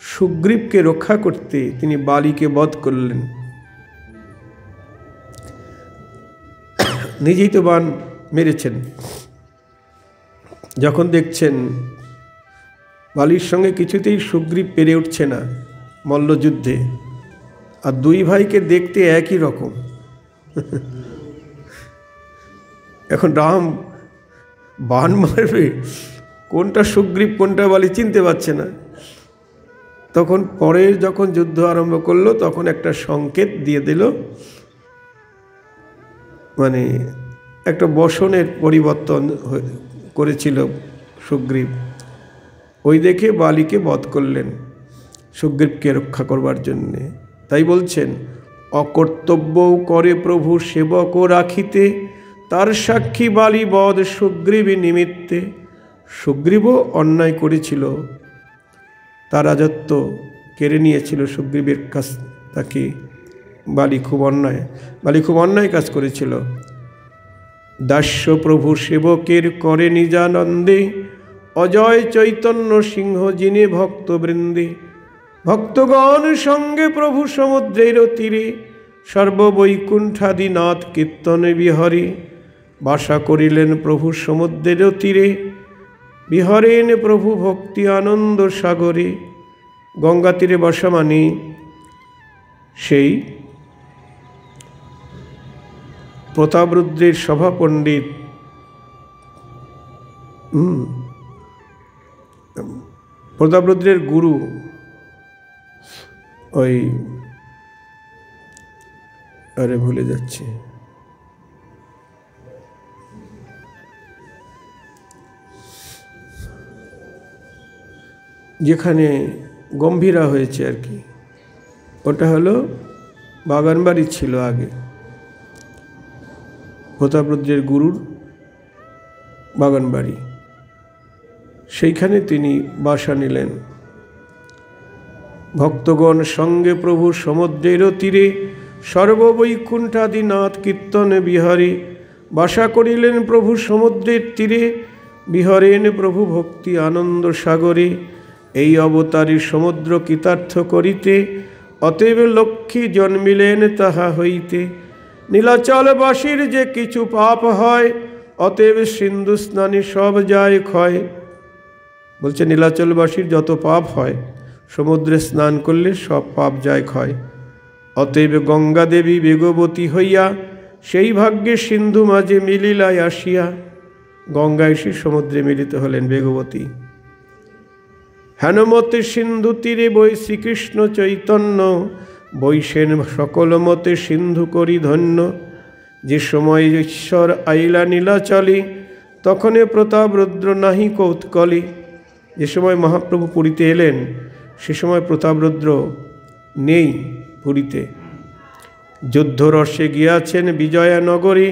সুগ্রীবকে রক্ষা করতে তিনি বালিকে বধ করলেন, নিজেই তো বাণ মেরেছেন। যখন দেখছেন বালির সঙ্গে কিছুতেই সুগ্রীব পেরে উঠছে না মল্লযুদ্ধে, আর দুই ভাইকে দেখতে একই রকম। এখন রাম বান মারবে, কোনটা সুগ্রীব কোনটা বালি চিনতে পারছে না। তখন পরে যখন যুদ্ধ আরম্ভ করলো তখন একটা সংকেত দিয়ে দিল, মানে একটা বসনের পরিবর্তন করেছিল সুগ্রীব, ওই দেখে বালিকে বধ করলেন সুগ্রীবকে রক্ষা করবার জন্যে। তাই বলছেন, অকর্তব্যও করে প্রভু সেবক রাখিতে, তার সাক্ষী বালি বধ সুগ্রীবী নিমিত্তে। সুগ্রীবও অন্যায় করেছিল, তার রাজত্ব কেড়ে নিয়েছিল সুগ্রীবের কাছ তাকে। বালি খুব অন্যায় কাজ করেছিল। দাস্য প্রভু সেবকের করে নিজানন্দে, অজয় চৈতন্য সিংহ যিনি ভক্তবৃন্দে। ভক্তগণ সঙ্গে প্রভু সমুদ্রের তীরে, সর্ববৈকুণ্ঠাদিনাথ কীর্তনে বিহরে। বাসা করিলেন প্রভু সমুদ্রের তীরে, বিহরেন প্রভু ভক্তি আনন্দ সাগরে। গঙ্গা তীরে বসা মানে সেই প্রতাপরুদ্রের সভা পণ্ডিত, প্রতাপরুদ্রের গুরু, ওই ভুলে যাচ্ছি, যেখানে গম্ভীরা হয়েছে আর কি, ওটা হলো বাগানবাড়ি ছিল আগে, প্রতাপরুদ্রের গুরুর বাগানবাড়ি, সেইখানে তিনি বাসা নিলেন। ভক্তগণ সঙ্গে প্রভু সমুদ্রের তীরে, সর্ববৈকুণ্ঠাদিনাথ কীর্তনে বিহারে। বাসা করিলেন প্রভু সমুদ্রের তীরে, বিহরেন প্রভু ভক্তি আনন্দ সাগরে। এই অবতারে সমুদ্র কৃতার্থ করিতে, অতএব লক্ষ্মী জন্মিলেন তাহা হইতে। নীলাচলবাসীর যে কিছু পাপ হয়, অতএব সিন্ধু স্নানে সব যায় ক্ষয়। বলছে নীলাচলবাসীর যত পাপ হয়, সমুদ্রে স্নান করলে সব পাপ যায় ক্ষয়। অতএব গঙ্গা দেবী বেগবতী হইয়া, সেই ভাগ্যে সিন্ধু মাঝে মিলিলায় আসিয়া। গঙ্গা এসে সমুদ্রে মিলিত হলেন বেগবতী। হেনমতে সিন্ধু তীরে বই শ্রীকৃষ্ণ চৈতন্য, বৈশেন সকল মতে সিন্ধু করি ধন্য। যে সময় ঈশ্বর আইলা নীলাচলে, তখনে প্রতাপরুদ্র নাহি কৌতকলে। যে সময় মহাপ্রভু পুরীতে এলেন, সে সময় প্রতাপরুদ্র নেই পুরীতে, যুদ্ধরসে গিয়াছেন বিজয়ানগরে।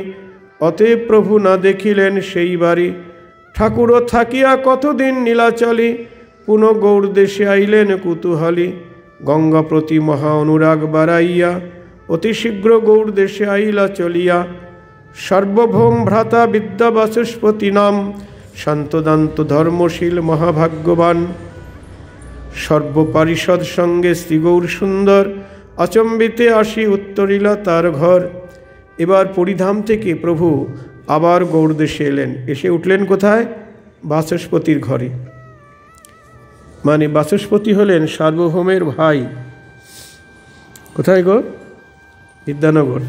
অতএব প্রভু না দেখিলেন সেই বারে, ঠাকুরও থাকিয়া কতদিন নীলাচলে। পুনঃ গৌড় দেশে আইলেন কুতূহলী, গঙ্গা প্রতি মহা অনুরাগ বাড়াইয়া। অতি শীঘ্র গৌড় দেশে আইলা চলিয়া, সার্বভৌম ভ্রাতা বিদ্যা বাচস্পতি নাম। শান্তদান্ত ধর্মশীল মহাভাগ্যবান, সর্বপারিষদ সঙ্গে শ্রীগৌর সুন্দর। আচম্বিতে আসি উত্তরিলা তার ঘর। এবার পরিধাম থেকে প্রভু আবার গৌড় দেশে এলেন। এসে উঠলেন কোথায়? বাচস্পতির ঘরে। মানে বাচস্পতি হলেন সার্বভৌমের ভাই। কোথায় গো? বিদ্যানগর।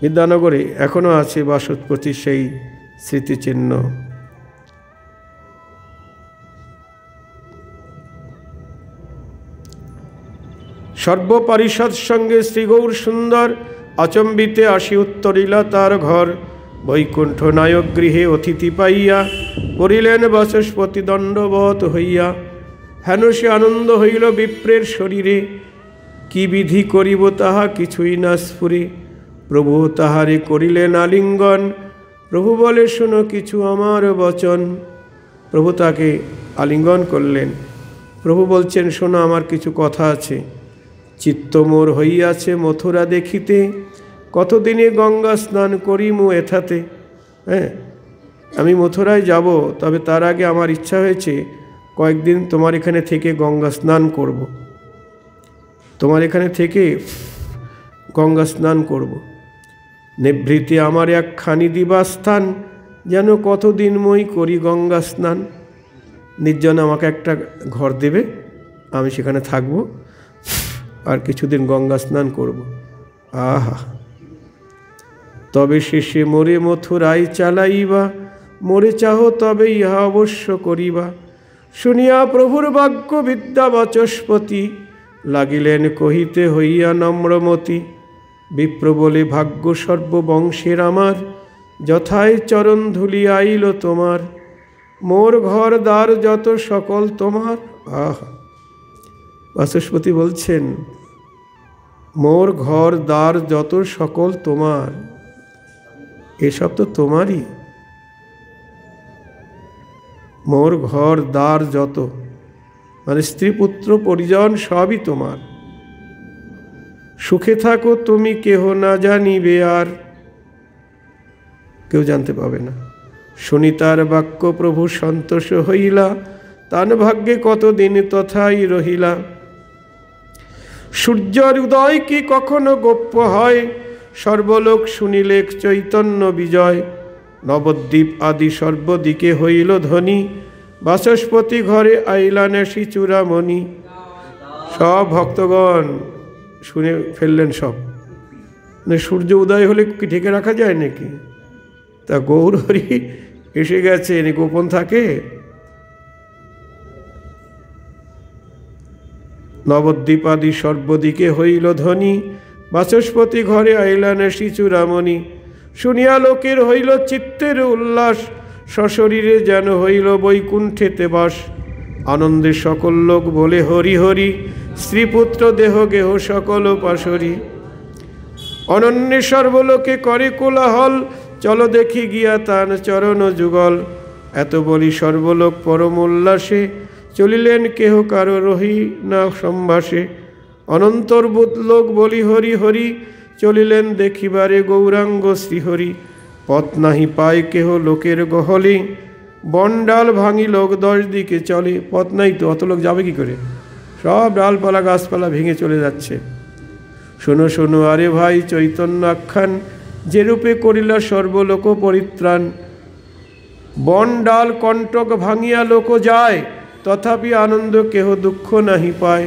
বিদ্যানগরে এখনো আছে বাচস্পতির সেই স্মৃতিচিহ্ন। সর্বপারিষদ সঙ্গে শ্রীগৌর সুন্দর, আচম্বিতে আসি উত্তরিলা তার ঘর। বৈকুণ্ঠ নায়ক গৃহে অতিথি পাইয়া, করিলেন বাচস্পতি দণ্ডবত হইয়া। হেন সে আনন্দ হইল বিপ্রের শরীরে, কি বিধি করিব তাহা কিছুই না স্ফুরে। প্রভু তাহারে করিলেন আলিঙ্গন, প্রভু বলে শোনো কিছু আমার বচন। প্রভু তাকে আলিঙ্গন করলেন। প্রভু বলছেন, শোনো আমার কিছু কথা আছে। চিত্ত মোর হইয়াছে মথুরা দেখিতে, কতদিনে গঙ্গা স্নান করিমু এথাতে। আমি মথুরায় যাব, তবে তার আগে আমার ইচ্ছা হয়েছে কয়েকদিন তোমার এখানে থেকে গঙ্গা স্নান করব। তোমার এখানে থেকে গঙ্গা স্নান করব। নিভৃতে আমার একখানি দিবাস্থান, যেন কতদিন মই করি গঙ্গা স্নান। নির্জন আমাকে একটা ঘর দেবে, আমি সেখানে থাকব, আর কিছুদিন গঙ্গা স্নান করব। আহা! তবে শেষে মোরে মথুরায় চালাইবা, মোরে চাহ তবে ইহা অবশ্য করিবা। শুনিয়া প্রভুর বাক্য বিদ্যা বাচস্পতি, লাগিলেন কহিতে হইয়া নম্রমতি। বিপ্র বলে ভাগ্য সর্ববংশের আমার, যথায় চরণ ধুলি আইল তোমার। মোর ঘর দ্বার যত সকল তোমার। আহা, বাচস্পতি বলছেন মোর ঘর দ্বার যত সকল তোমার, এসব তো তোমারই। মোর ঘর দ্বার যত, মানে স্ত্রী পুত্র পরিজন সবই তোমার। সুখে থাকো তুমি, কেহ না জানিবে আর, কেউ জানতে পাবে না। শুনি তার বাক্য প্রভু সন্তোষ হইলা, তান ভাগ্যে কতদিন তথাই রহিলা। সূর্যের উদয় কি কখনো গোপ্য হয়, সর্বলোক শুনিলে চৈতন্য বিজয়। নবদ্বীপ আদি সর্বদিকে হইল ধ্বনি, বাচস্পতি ঘরে আইলা নেশি চূড়ামণি। সব ভক্তগণ শুনে ফেললেন সব। সূর্য উদয় হলে কি ঢেকে রাখা যায় নাকি? তা গৌর হরি এসে গেছে, গোপন থাকে? নবদ্বীপ আদি সর্বদিকে হইল ধ্বনি, বাচস্পতি ঘরে আইলা নেশি চূড়ামণি। শুনিয়া লোকের হইল চিত্তের উল্লাস, সশরীরে যেন হইল বৈকুণ্ঠেতে বাস। আনন্দে সকল লোক বলে হরি হরি, স্ত্রীপুত্র দেহ গেহ সকল পাশরি। অনন্যে সর্বলোকে করে কোলাহল, চলো দেখি গিয়া তান চরণ যুগল। এত বলি সর্বলোক পরম উল্লাসে, চলিলেন কেহ কারো রহি না সম্ভাসে। অনন্তর্ভূত লোক বলি হরি হরি, চলিলেন দেখিবারে গৌরাঙ্গ শ্রীহরি। পথ নাহি পায় কেহ লোকের গহলে, বনডাল ভাঙি লোক 10 দিকে চলে। পথ নাই তো, অত লোক যাবে কি করে? সব ডালপালা গাছপালা ভেঙে চলে যাচ্ছে। শোনো শোনো আরে ভাই চৈতন্য আখ্যান, যেরূপে করিলা সর্বলোক পরিত্রাণ। বন ডাল কণ্টক ভাঙিয়া লোক যায়, তথাপি আনন্দ কেহ দুঃখ নাহি পায়।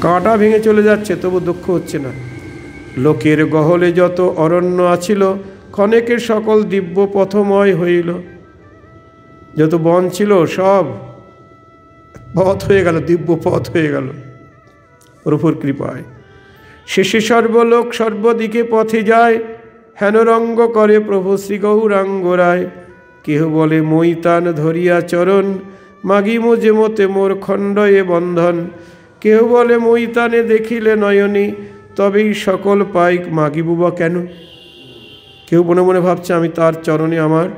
কাঁটা ভেঙে চলে যাচ্ছে, তবু দুঃখ হচ্ছে না। লোকের গহলে যত অরণ্য আছিল, ক্ষণেকে সকল দিব্য পথময় হইল। যত বন ছিল সব পথ হয়ে গেল, দিব্য পথ হয়ে গেল প্রভুর কৃপায়। শেষে সর্বলোক সর্বদিকে পথে যায়, হেন রঙ্গ করে প্রভু শ্রী গৌরাঙ্গ রায়। কেহ বলে মৈতান ধরিয়া চরণ, মাগিমো যে মতে মোর খণ্ড এ বন্ধন। কেহ বলে মৈতানে দেখিলে নয়নী, তবেই সকল পাইক মাগিব বা কেন। কেউ মনে মনে ভাবছে আমি তার চরণে আমার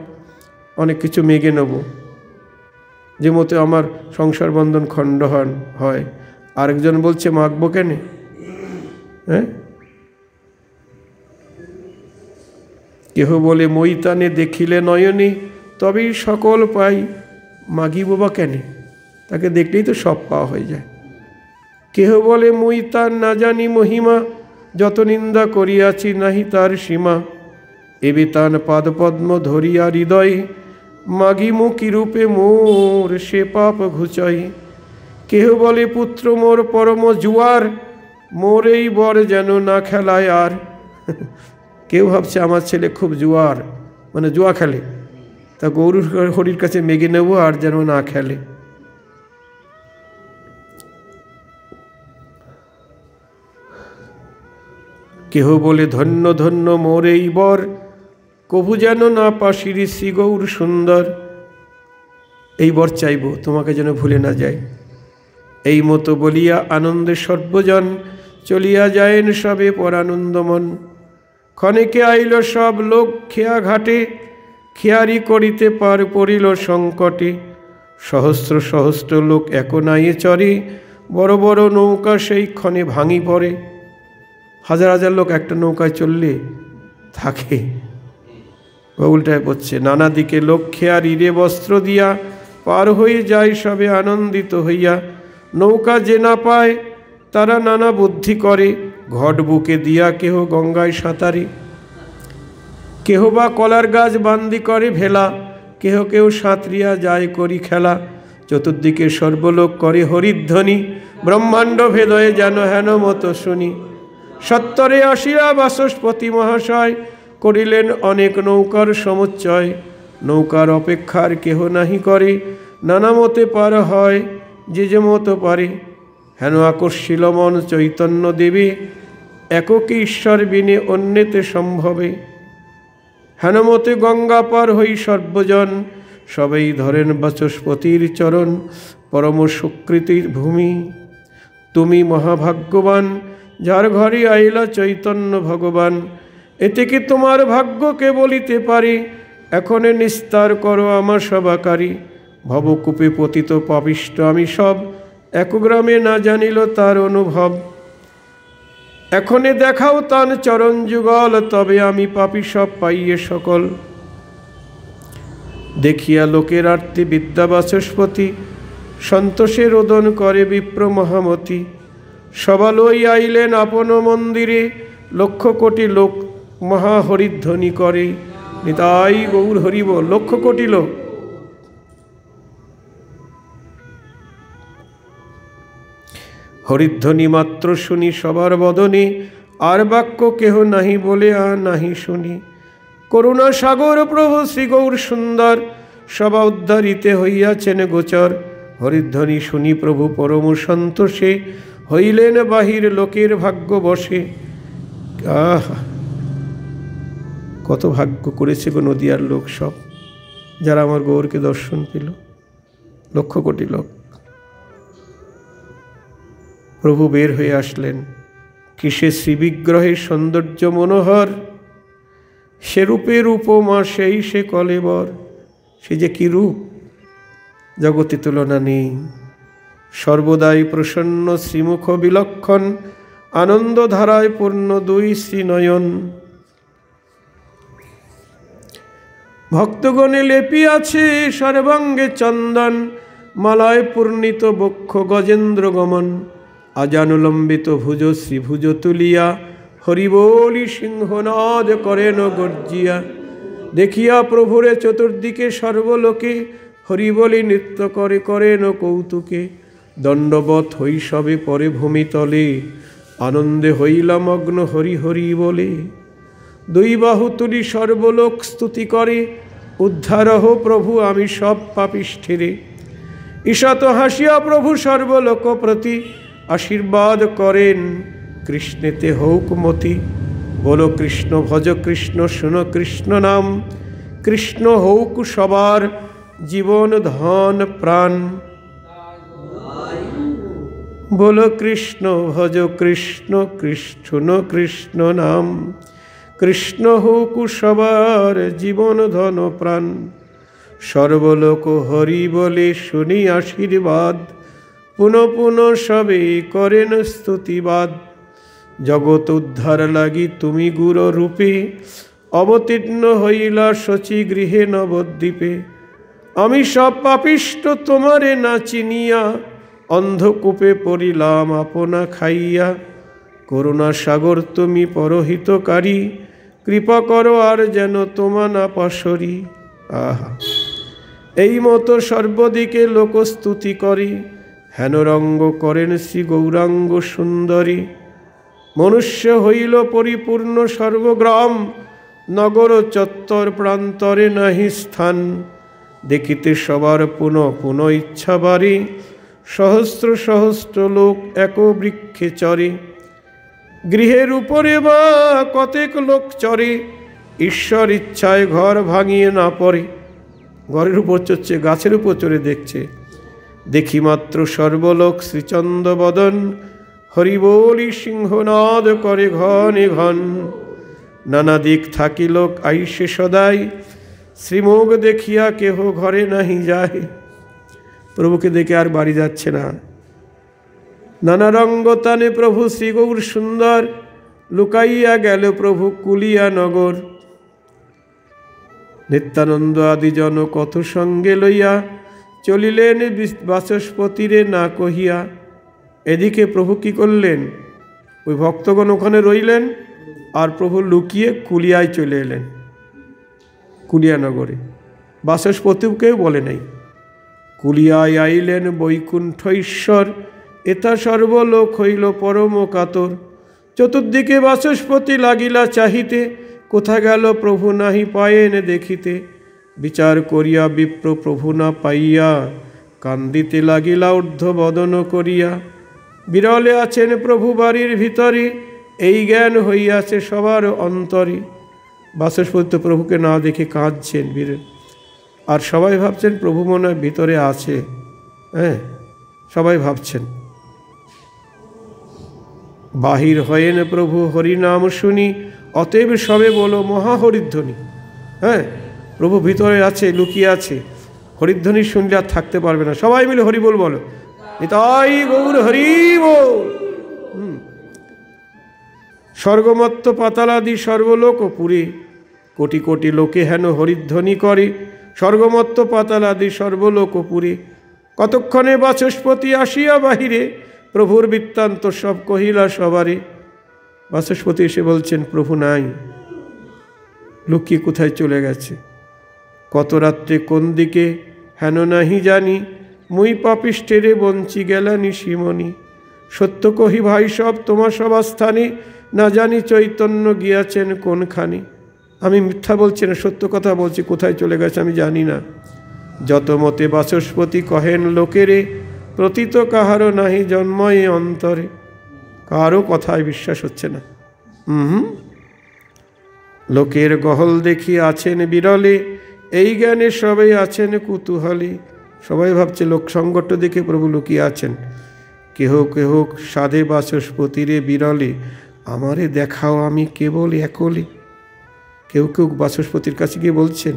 অনেক কিছু মেগে নেব, যে মতে আমার সংসার বন্ধন খণ্ড হয়। আরেকজন বলছে মাগবো কেন? হ্যাঁ, কেহ বলে মৈতানে দেখিলে নয়নী, তবেই সকল পাই মাগিব বা কেন। তাকে দেখলেই তো সব পাওয়া হয়ে যায়। কেহ বলে মৈতান না জানি মহিমা, যত নিন্দা করিয়াছি নাহি তার সীমা। এবে তান পাদপদ্ম ধরিয়া হৃদয়, মাগিমু কি রূপে মোর সে পাপ ঘুচাই। কেহ বলে পুত্র মোর পরম জুয়ার, মোর এই বর যেন না খেলায় আর। কেউ ভাবছে আমার ছেলে খুব জুয়ার, মানে জুয়া খেলে, তা গৌর হরির কাছে মেগে নেব আর যেন না খেলে। কেহ বলে ধন্য ধন্য মোর এই বর, কভু যেন না পাশিরি শ্রী গৌর সুন্দর। এই বর চাইব, তোমাকে যেন ভুলে না যায়। এই মতো বলিয়া আনন্দে সর্বজন, চলিয়া যায়েন সবে পরানন্দমন। ক্ষণেকে আইল সব লোক খেয়া ঘাটে, খেয়ারি করিতে পার পড়িল সংকটে। সহস্র সহস্র লোক একনায়ে চরে, বড় বড় নৌকা সেই ক্ষণে ভাঙি পড়ে। হাজার হাজার লোক একটা নৌকায় চললে থাকে, উল্টায় পড়ছে। নানা দিকে লোক খেয়ারি রে বস্ত্র দিয়া, পার হয়ে যায় সবে আনন্দিত হইয়া। নৌকা যে না পায় তারা নানা বুদ্ধি করে, ঘট বুকে দিয়া কেহ গঙ্গায় সাঁতারে। কেহ বা কলার গাছ বান্দি করে ভেলা, কেহ কেউ সাঁতরিয়া যায় করি খেলা। চতুর্দিকে সর্বলোক করে হরিধ্বনি, ব্রহ্মাণ্ড ভেদয়ে যেন হেন মতো শুনি। সত্তরে আসিয়া বাচস্পতি মহাশয় করিলেন অনেক নৌকার সমুচ্চয়। নৌকার অপেক্ষার কেহ নাহি করে, নানা মতে পার হয় যে যে মতো পারে। হেন আকর্ষিল মন চৈতন্য দেবে, এককে ঈশ্বর বিনে অন্যেতে সম্ভবে। হেন মতে গঙ্গা পার হই সর্বজন, সবেই ধরেন বাচস্পতির চরণ। পরম সুকৃতির ভূমি তুমি মহাভাগ্যবান, যার ঘরে আইলা চৈতন্য ভগবান। এতে কি তোমার ভাগ্যকে বলিতে পারি, এখনে নিস্তার করো আমার সবাকারী। ভবকূপে পতিত পাপিষ্ট আমি সব, এক গ্রামে না জানিল তার অনুভব। এখনে দেখাও তান চরণ যুগল, তবে আমি পাপী সব পাইয়ে সকল। দেখিয়া লোকের আর্তি বিদ্যা বাচস্পতি, সন্তোষে রোদন করে বিপ্র মহামতি। সবালই আইলেন আপন মন্দিরে, লক্ষ কোটি লোক মহা হরিধ্বনি করে। নিতাই গৌর হরিব, লক্ষ কোটি লোক। হরিধ্বনি মাত্র শুনি সবার বদনে, আর বাক্য কেহ নাহি বলে নাহি শুনি। করুণা সাগর প্রভু শ্রী গৌর সুন্দর, সবা উদ্ধারিতে হইয়াছেন গোচর। হরিধ্বনি শুনি প্রভু পরম সন্তোষে, হইলেন বাহির লোকের ভাগ্য বসে। আহা, কত ভাগ্য করেছে গো নদিয়ার লোক সব, যারা আমার গৌরকে দর্শন পেল। লক্ষ কোটি লোক। প্রভু বের হয়ে আসলেন, কিসে শ্রীবিগ্রহের সৌন্দর্য মনোহর। সে রূপের উপমা সেই সে কলেবর। সে যে কি রূপ, জগতে তুলনা নেই। সর্বদাই প্রসন্ন শ্রীমুখ বিলক্ষণ, আনন্দ ধারায় পূর্ণ দুই শ্রীনয়ন। ভক্তগণে লেপিয়াছে সর্বাঙ্গে চন্দন, মালায় পূর্ণিত বক্ষ গজেন্দ্র গমন। আজানুলম্বিত ভুজ শ্রীভুজ তুলিয়া, হরিবোলি সিংহনাদ করেন গর্জিয়া। দেখিয়া প্রভুরে চতুর্দিকে সর্বলোকে, হরিবলি নৃত্য করে করেন কৌতুকে। দণ্ডবৎ হই সবে পরে ভূমিতলে, আনন্দে হইলা মগ্ন হরি হরি বলে। দুই বাহু তুলি সর্বলোক স্তুতি করে, উদ্ধারহ প্রভু আমি সব পাপিষ্ঠেরে। ঈশাত হাসিয়া প্রভু সর্বলোক প্রতি, আশীর্বাদ করেন কৃষ্ণেতে হৌক মতি। বলো কৃষ্ণ ভজ কৃষ্ণ শুনো কৃষ্ণ নাম, কৃষ্ণ হৌক সবার জীবন ধন প্রাণ। বলো কৃষ্ণ ভজ কৃষ্ণ শুনো কৃষ্ণ নাম, কৃষ্ণ হৌক সবার জীবন ধন প্রাণ। সর্বলোক হরি বলে শুনি আশীর্বাদ, পুনঃ পুনঃ সবে করেন স্তুতিবাদ। জগৎ উদ্ধার লাগি তুমি গুরু রূপে, অবতীর্ণ হইলা শচী গৃহে নবদ্বীপে। আমি সব পাপিষ্ট তোমারে না চিনিয়া, অন্ধকূপে পড়িলাম আপনা খাইয়া। করুণা সাগর তুমি পরহিতকারী, কৃপা করো আর যেন তোমা না পাশরি। আহা, এই মতো সর্বদিকে লোকস্তুতি করে, হেন রঙ্গ করেন শ্রী গৌরাঙ্গ সুন্দরী। মনুষ্য হইল পরিপূর্ণ সর্বগ্রাম, নগর চত্বর প্রান্তরে নাহি স্থান। দেখিতে সবার পুনঃ পুনঃ ইচ্ছা বাড়ে, সহস্র সহস্র লোক এক বৃক্ষে চরে। গৃহের উপরে বা কতেক লোক চরে, ঈশ্বর ইচ্ছায় ঘর ভাঙিয়ে না পড়ে। ঘরের উপর চড়ছে, গাছের উপর চড়ে দেখছে। দেখি মাত্র সর্বলোক শ্রীচন্দ্র বদন, হরিবোলি সিংহনাদ করে ঘনে ঘন। নানা দিক থাকি লোক আইসে সদাই, শ্রীমুখ দেখিয়া কেহ ঘরে নাহি যায়। প্রভুকে দেখে আর বাড়ি যাচ্ছে না। নানা রঙ্গতানে প্রভু শ্রী গৌর সুন্দর, লুকাইয়া গেল প্রভু কুলিয়া নগর। নিত্যানন্দ আদি জন কত সঙ্গে লইয়া, চলিলেন বাচস্পতিরে না কহিয়া। এদিকে প্রভু কি করলেন, ওই ভক্তগণ ওখানে রইলেন, আর প্রভু লুকিয়ে কুলিয়ায় চলে এলেন, কুলিয়া নগরে। বাচস্পতিকেও বলে নাই। কুলিয়ায় আইলেন বৈকুণ্ঠ ঈশ্বর, এথা সর্বলোক হইল পরম কাতর। চতুর্দিকে বাচস্পতি লাগিলা চাহিতে, কোথা গেল প্রভু নাহি পায়েন দেখিতে। বিচার করিয়া বিপ্র প্রভু না পাইয়া, কান্দিতে লাগিলা ঊর্ধ্ব বদন করিয়া। বিরলে আছেন প্রভু বাড়ির ভিতরে, এই জ্ঞান হইয়াছে সবার অন্তরে। বাচস্পতি তো প্রভুকে না দেখে কাঁদছেন আর সবাই ভাবছেন প্রভু মনে হয় ভিতরে আছে। হ্যাঁ, সবাই ভাবছেন। বাহির হয়েন প্রভু হরিনাম শুনি, অতএব সবে বলো মহাহরিধ্বনি। হ্যাঁ, প্রভু ভিতরে আছে, লুকিয়ে আছে। হরিধ্বনি শুনলে আর থাকতে পারবে না। সবাই মিলে হরি বল বলো, নিতাই গৌর হরি বল। স্বর্গমত্ত পাতালাদি সর্বলোক পুরে, কোটি কোটি লোকে হেন হরিধ্বনি করে। স্বর্গমত্ত পাতালাদি সর্বলোক পুরে, কতক্ষণে বাচস্পতি আসিয়া বাহিরে, প্রভুর বৃত্তান্ত সব কহিলা সবারে। বাচস্পতি এসে বলছেন প্রভু নাই, লুকিয়ে কোথায় চলে গেছে। কত রাত্রে কোন দিকে হেন নাহি জানি, মুই পাপিষ্টেরে বঞ্চি গেলানি শিমনি। সত্য কহি ভাই সব তোমার সভাস্থানে, না জানি চৈতন্য গিয়াছেন কোনখানি। আমি মিথ্যা বলছি না, সত্য কথা বলছি, কোথায় চলে গেছে আমি জানি না। যত মতে বাচস্পতি কহেন লোকেরে, প্রতীত কাহারও নাহি জন্ময়ে অন্তরে। কারও কথায় বিশ্বাস হচ্ছে না। লোকের গহল দেখি আছেন বিরলে, এই জ্ঞানে সবাই আছেন কুতূহলী। সবাই ভাবছে লোক সংগঠ দেখে প্রভু লুকিয়ে আছেন। কেহ কেহ সাধে বাচস্পতিরে বিরলে, আমারে দেখাও আমি কেবল একলে। কেউ কেউ বাচস্পতির কাছে গিয়ে বলছেন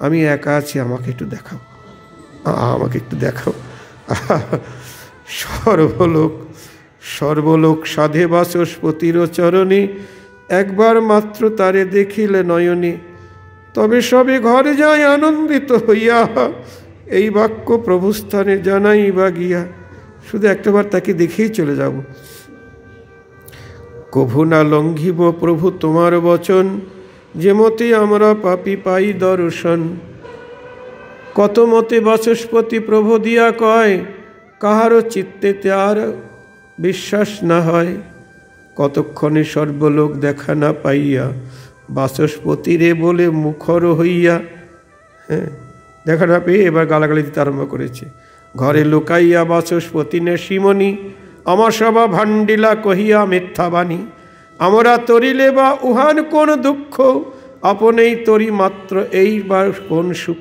আমি একা আছি, আমাকে একটু দেখাও, আমাকে একটু দেখাও। সর্বলোক সর্বলোক সাধে বাচস্পতির চরণে, একবার মাত্র তারে দেখিলে নয়নে। তবে সবে ঘরে যায় আনন্দিত হইয়া, এই বাক্য প্রভুস্থানে জানাই বা গিয়া। শুধু একটাবার তাকে দেখেই চলে যাব। কভু না লঙ্ঘিব প্রভু তোমার বচন, যে মতে আমরা পাপী পাই দর্শন। কত মতে বাচস্পতি প্রভু দিয়া কয়, কাহারও চিত্তেতে আর বিশ্বাস না হয়। কতক্ষণে সর্বলোক দেখা না পাইয়া, বাচস্পতিরে বলে মুখর হইয়া। হ্যাঁ, দেখা না পেয়ে এবার গালাগালি দিতে আরম্ভ করেছে। ঘরে লুকাইয়া বাচস্পতি নে শিমনি, আমার সভা ভান্ডিলা কহিয়া মিথ্যা বাণী। আমরা তরিলে বা উহান কোন দুঃখ, আপনেই তরি মাত্র এইবার কোন সুখ।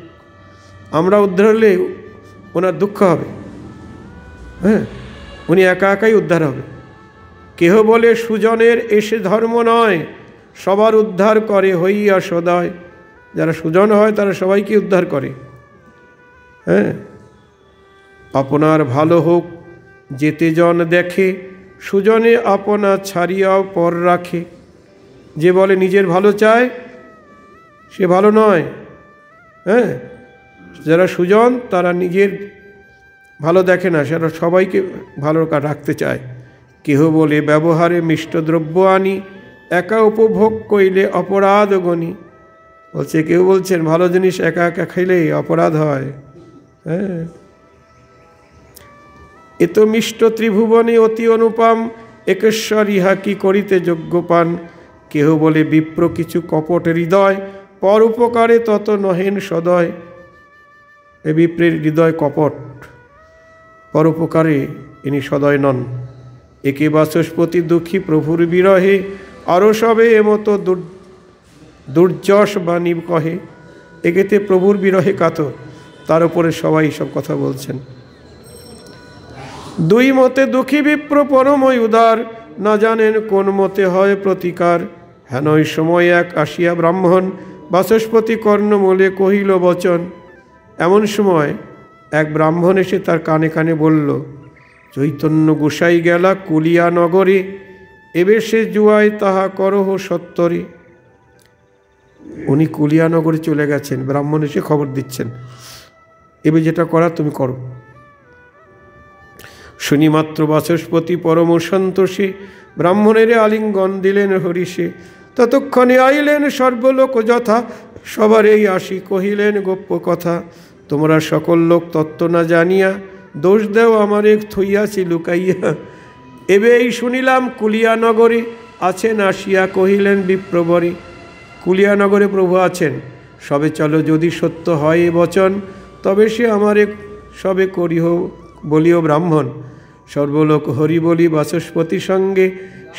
আমরা উদ্ধার হলে ওনার দুঃখ হবে। হ্যাঁ, উনি একা একাই উদ্ধার হবে। কেহ বলে সুজনের এসে ধর্ম নয়, সবার উদ্ধার করে হইয়া সদয়। যারা সুজন হয় তারা সবাইকে উদ্ধার করে। হ্যাঁ, আপনার ভালো হোক যেতে জন দেখে, সুজনে আপনা ছাড়িয়াও পর রাখে। যে বলে নিজের ভালো চায় সে ভালো নয়। হ্যাঁ, যারা সুজন তারা নিজের ভালো দেখে না, সেটা সবাইকে ভালো রাখতে চায়। কেহ বলে ব্যবহারে মিষ্টদ্রব্য আনি, একা উপভোগ কইলে অপরাধ গণি। বলছে, কেউ বলছেন ভালো জিনিস একা একা খাইলেই অপরাধ হয়। হ্যাঁ, এ তো মিষ্ট ত্রিভুবনে অতি অনুপম, একেশ্বর ইহা কি করিতে যোগ্য পান। কেহ বলে বিপ্র কিছু কপট হৃদয়, পর উপকারে তত নহেন সদয়। এ বিপ্রের হৃদয় কপট, পরোপকারে ইনি সদয় নন। একে বাচস্পতি দুঃখী প্রভুর বিরহে, আরও সবে এমতো দুর্যশ বাণী কহে। একেতে প্রভুর বিরহে কাতর, তার উপরে সবাই সব কথা বলছেন। দুই মতে দুঃখী বিপ্র পরময় উদার, না জানেন কোন মতে হয় প্রতিকার। হেন ওই সময় এক আসিয়া ব্রাহ্মণ, বাচস্পতি কর্ণমূলে কহিল বচন। এমন সময় এক ব্রাহ্মণ এসে তার কানে কানে বলল, চৈতন্য গোসাই গেলা কুলিয়া নগরে, এবে সে জুয়ায় তাহা করহ সত্তরে। উনি কুলিয়া নগরে চলে গেছেন, ব্রাহ্মণ এসে খবর দিচ্ছেন, এবে যেটা করা তুমি করো। শুনি মাত্র বাচস্পতি পরম সন্তোষে, ব্রাহ্মণের আলিঙ্গন দিলেন হরিষে। ততক্ষণে আইলেন সর্বলোক যথা, সবার এই আসি কহিলেন গোপ্য কথা। তোমরা সকল লোক তত্ত্ব না জানিয়া, দোষ দেও আমারে থইয়াছি লুকাইয়া। এবে এই শুনিলাম কুলিয়া নগরে, আছেন আসিয়া কহিলেন বিপ্রবরে, কুলিয়ানগরে প্রভু আছেন, সবে চলো, যদি সত্য হয় এ বচন, তবে সে আমারে সবে করিহ বলিও ব্রাহ্মণ। সর্বলোক হরি বলি বাচস্পতি সঙ্গে,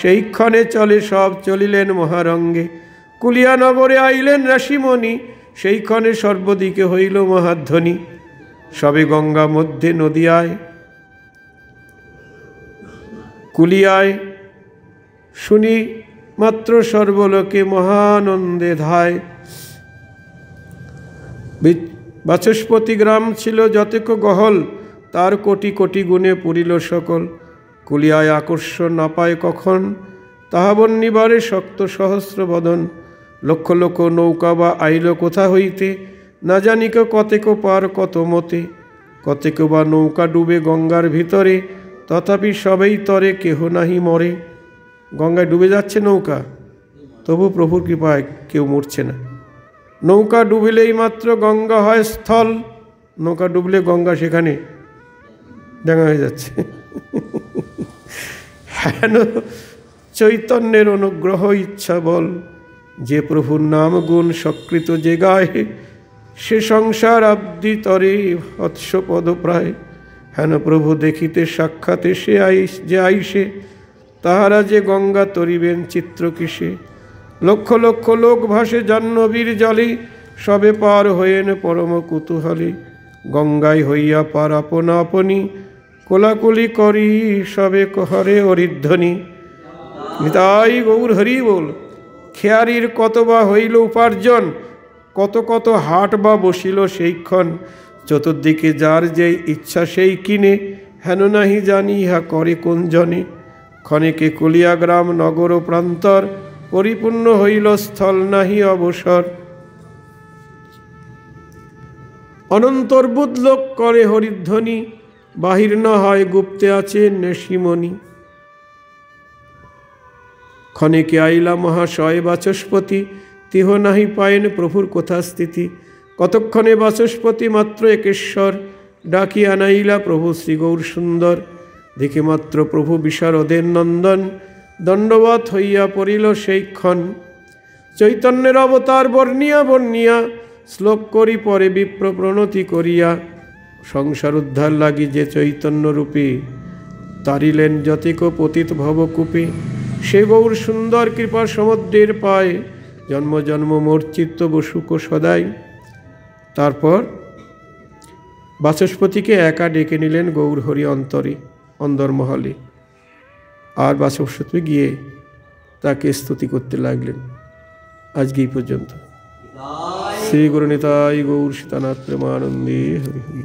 সেইক্ষণে চলে সব চলিলেন মহারঙ্গে। কুলিয়ানগরে আইলেন ঋষিমণি, সেইক্ষণে সর্বদিকে হইল মহাধ্বনি। সবে গঙ্গা মধ্যে নদিয়ায় কুলিয়ায়, শুনি মাত্র সর্বলোকে মহানন্দে ধায়। বাচস্পতি গ্রাম ছিল যতেক গহল, তার কোটি কোটি গুণে পুরিল সকল। কুলিয়ায় আকর্ষণ না পায় কখন, তাহা বন্নিবারে শক্ত সহস্র বদন। লক্ষ লক্ষ নৌকা বা আইল কোথা হইতে, না জানিক কতেক পার কত মতে। কতেক বা নৌকা ডুবে গঙ্গার ভিতরে, তথাপি সবেই তরে কেহ নাহি মরে। গঙ্গায় ডুবে যাচ্ছে নৌকা, তবু প্রভুর কৃপায় কেউ মরছে না। নৌকা ডুবিলেই মাত্র গঙ্গা হয় স্থল, নৌকা ডুবলে গঙ্গা সেখানে ডাঙা হয়ে যাচ্ছে। হেন চৈতন্যের অনুগ্রহ ইচ্ছা বল, যে প্রভুর নাম গুণ সকৃত যে গায়, সে সংসার আব্দি তরে হৎস পদ প্রায়। হেন প্রভু দেখিতে সাক্ষাতে সে যে আইসে, তাহারা যে গঙ্গা তরিবেন চিত্র কিসে। লক্ষ লক্ষ লোক ভাসে জাহ্নবীর জলে, সবে পার হয়েন পরম কুতূহলে। গঙ্গায় হইয়া পার আপনা আপনি, কোলাকুলি করি সবে হরে হরিধ্বনি। নিতাই গৌর হরি বল। খেয়ারির কত বা হইল উপার্জন, কত কত হাট বা বসিল সেইক্ষণ। চতুর্দিকে যার যেই ইচ্ছা সেই কিনে, হেন নাহি জানি ইহা করে কোন জনে। ক্ষণেকে কুলিয়া গ্রাম নগর প্রান্তর, পরিপূর্ণ হইল স্থল নাহি অবসর। অনন্তর্বুদ লোক করে হরিধ্বনি, বাহির না হয় গুপ্তে আছে ঋষিমণি। ক্ষণেকে আইলা মহাশয় বাচস্পতি, তিহ নাহি পায়েন প্রভুর কোথা স্থিতি। কতক্ষণে বাচস্পতি মাত্র একেশ্বর, ডাকি আনাইলা প্রভু শ্রী গৌর সুন্দর। দেখে মাত্র প্রভু বিশারদের নন্দন, দণ্ডবৎ হইয়া পড়িল সেইক্ষণ। চৈতন্যের অবতার বর্ণিয়া বর্ণিয়া, শ্লোক করি পরে বিপ্র প্রণতি করিয়া। সংসার উদ্ধার লাগি যে চৈতন্য রূপে, তারিলেন যতিক পতিত ভবকূপে। সে গৌর সুন্দর কৃপা সমুদ্রের পায়, জন্ম জন্ম মোর চিত্ত বসুক সদাই। তারপর বাচস্পতিকে একা ডেকে নিলেন গৌর হরি অন্দরমহলে, আর বাচস্পতি গিয়ে তাকে স্তুতি করতে লাগলেন। আজকে এই পর্যন্ত। শ্রী গুরু নিতাই গৌর সীতানাথ প্রেমানন্দে হরি হরি।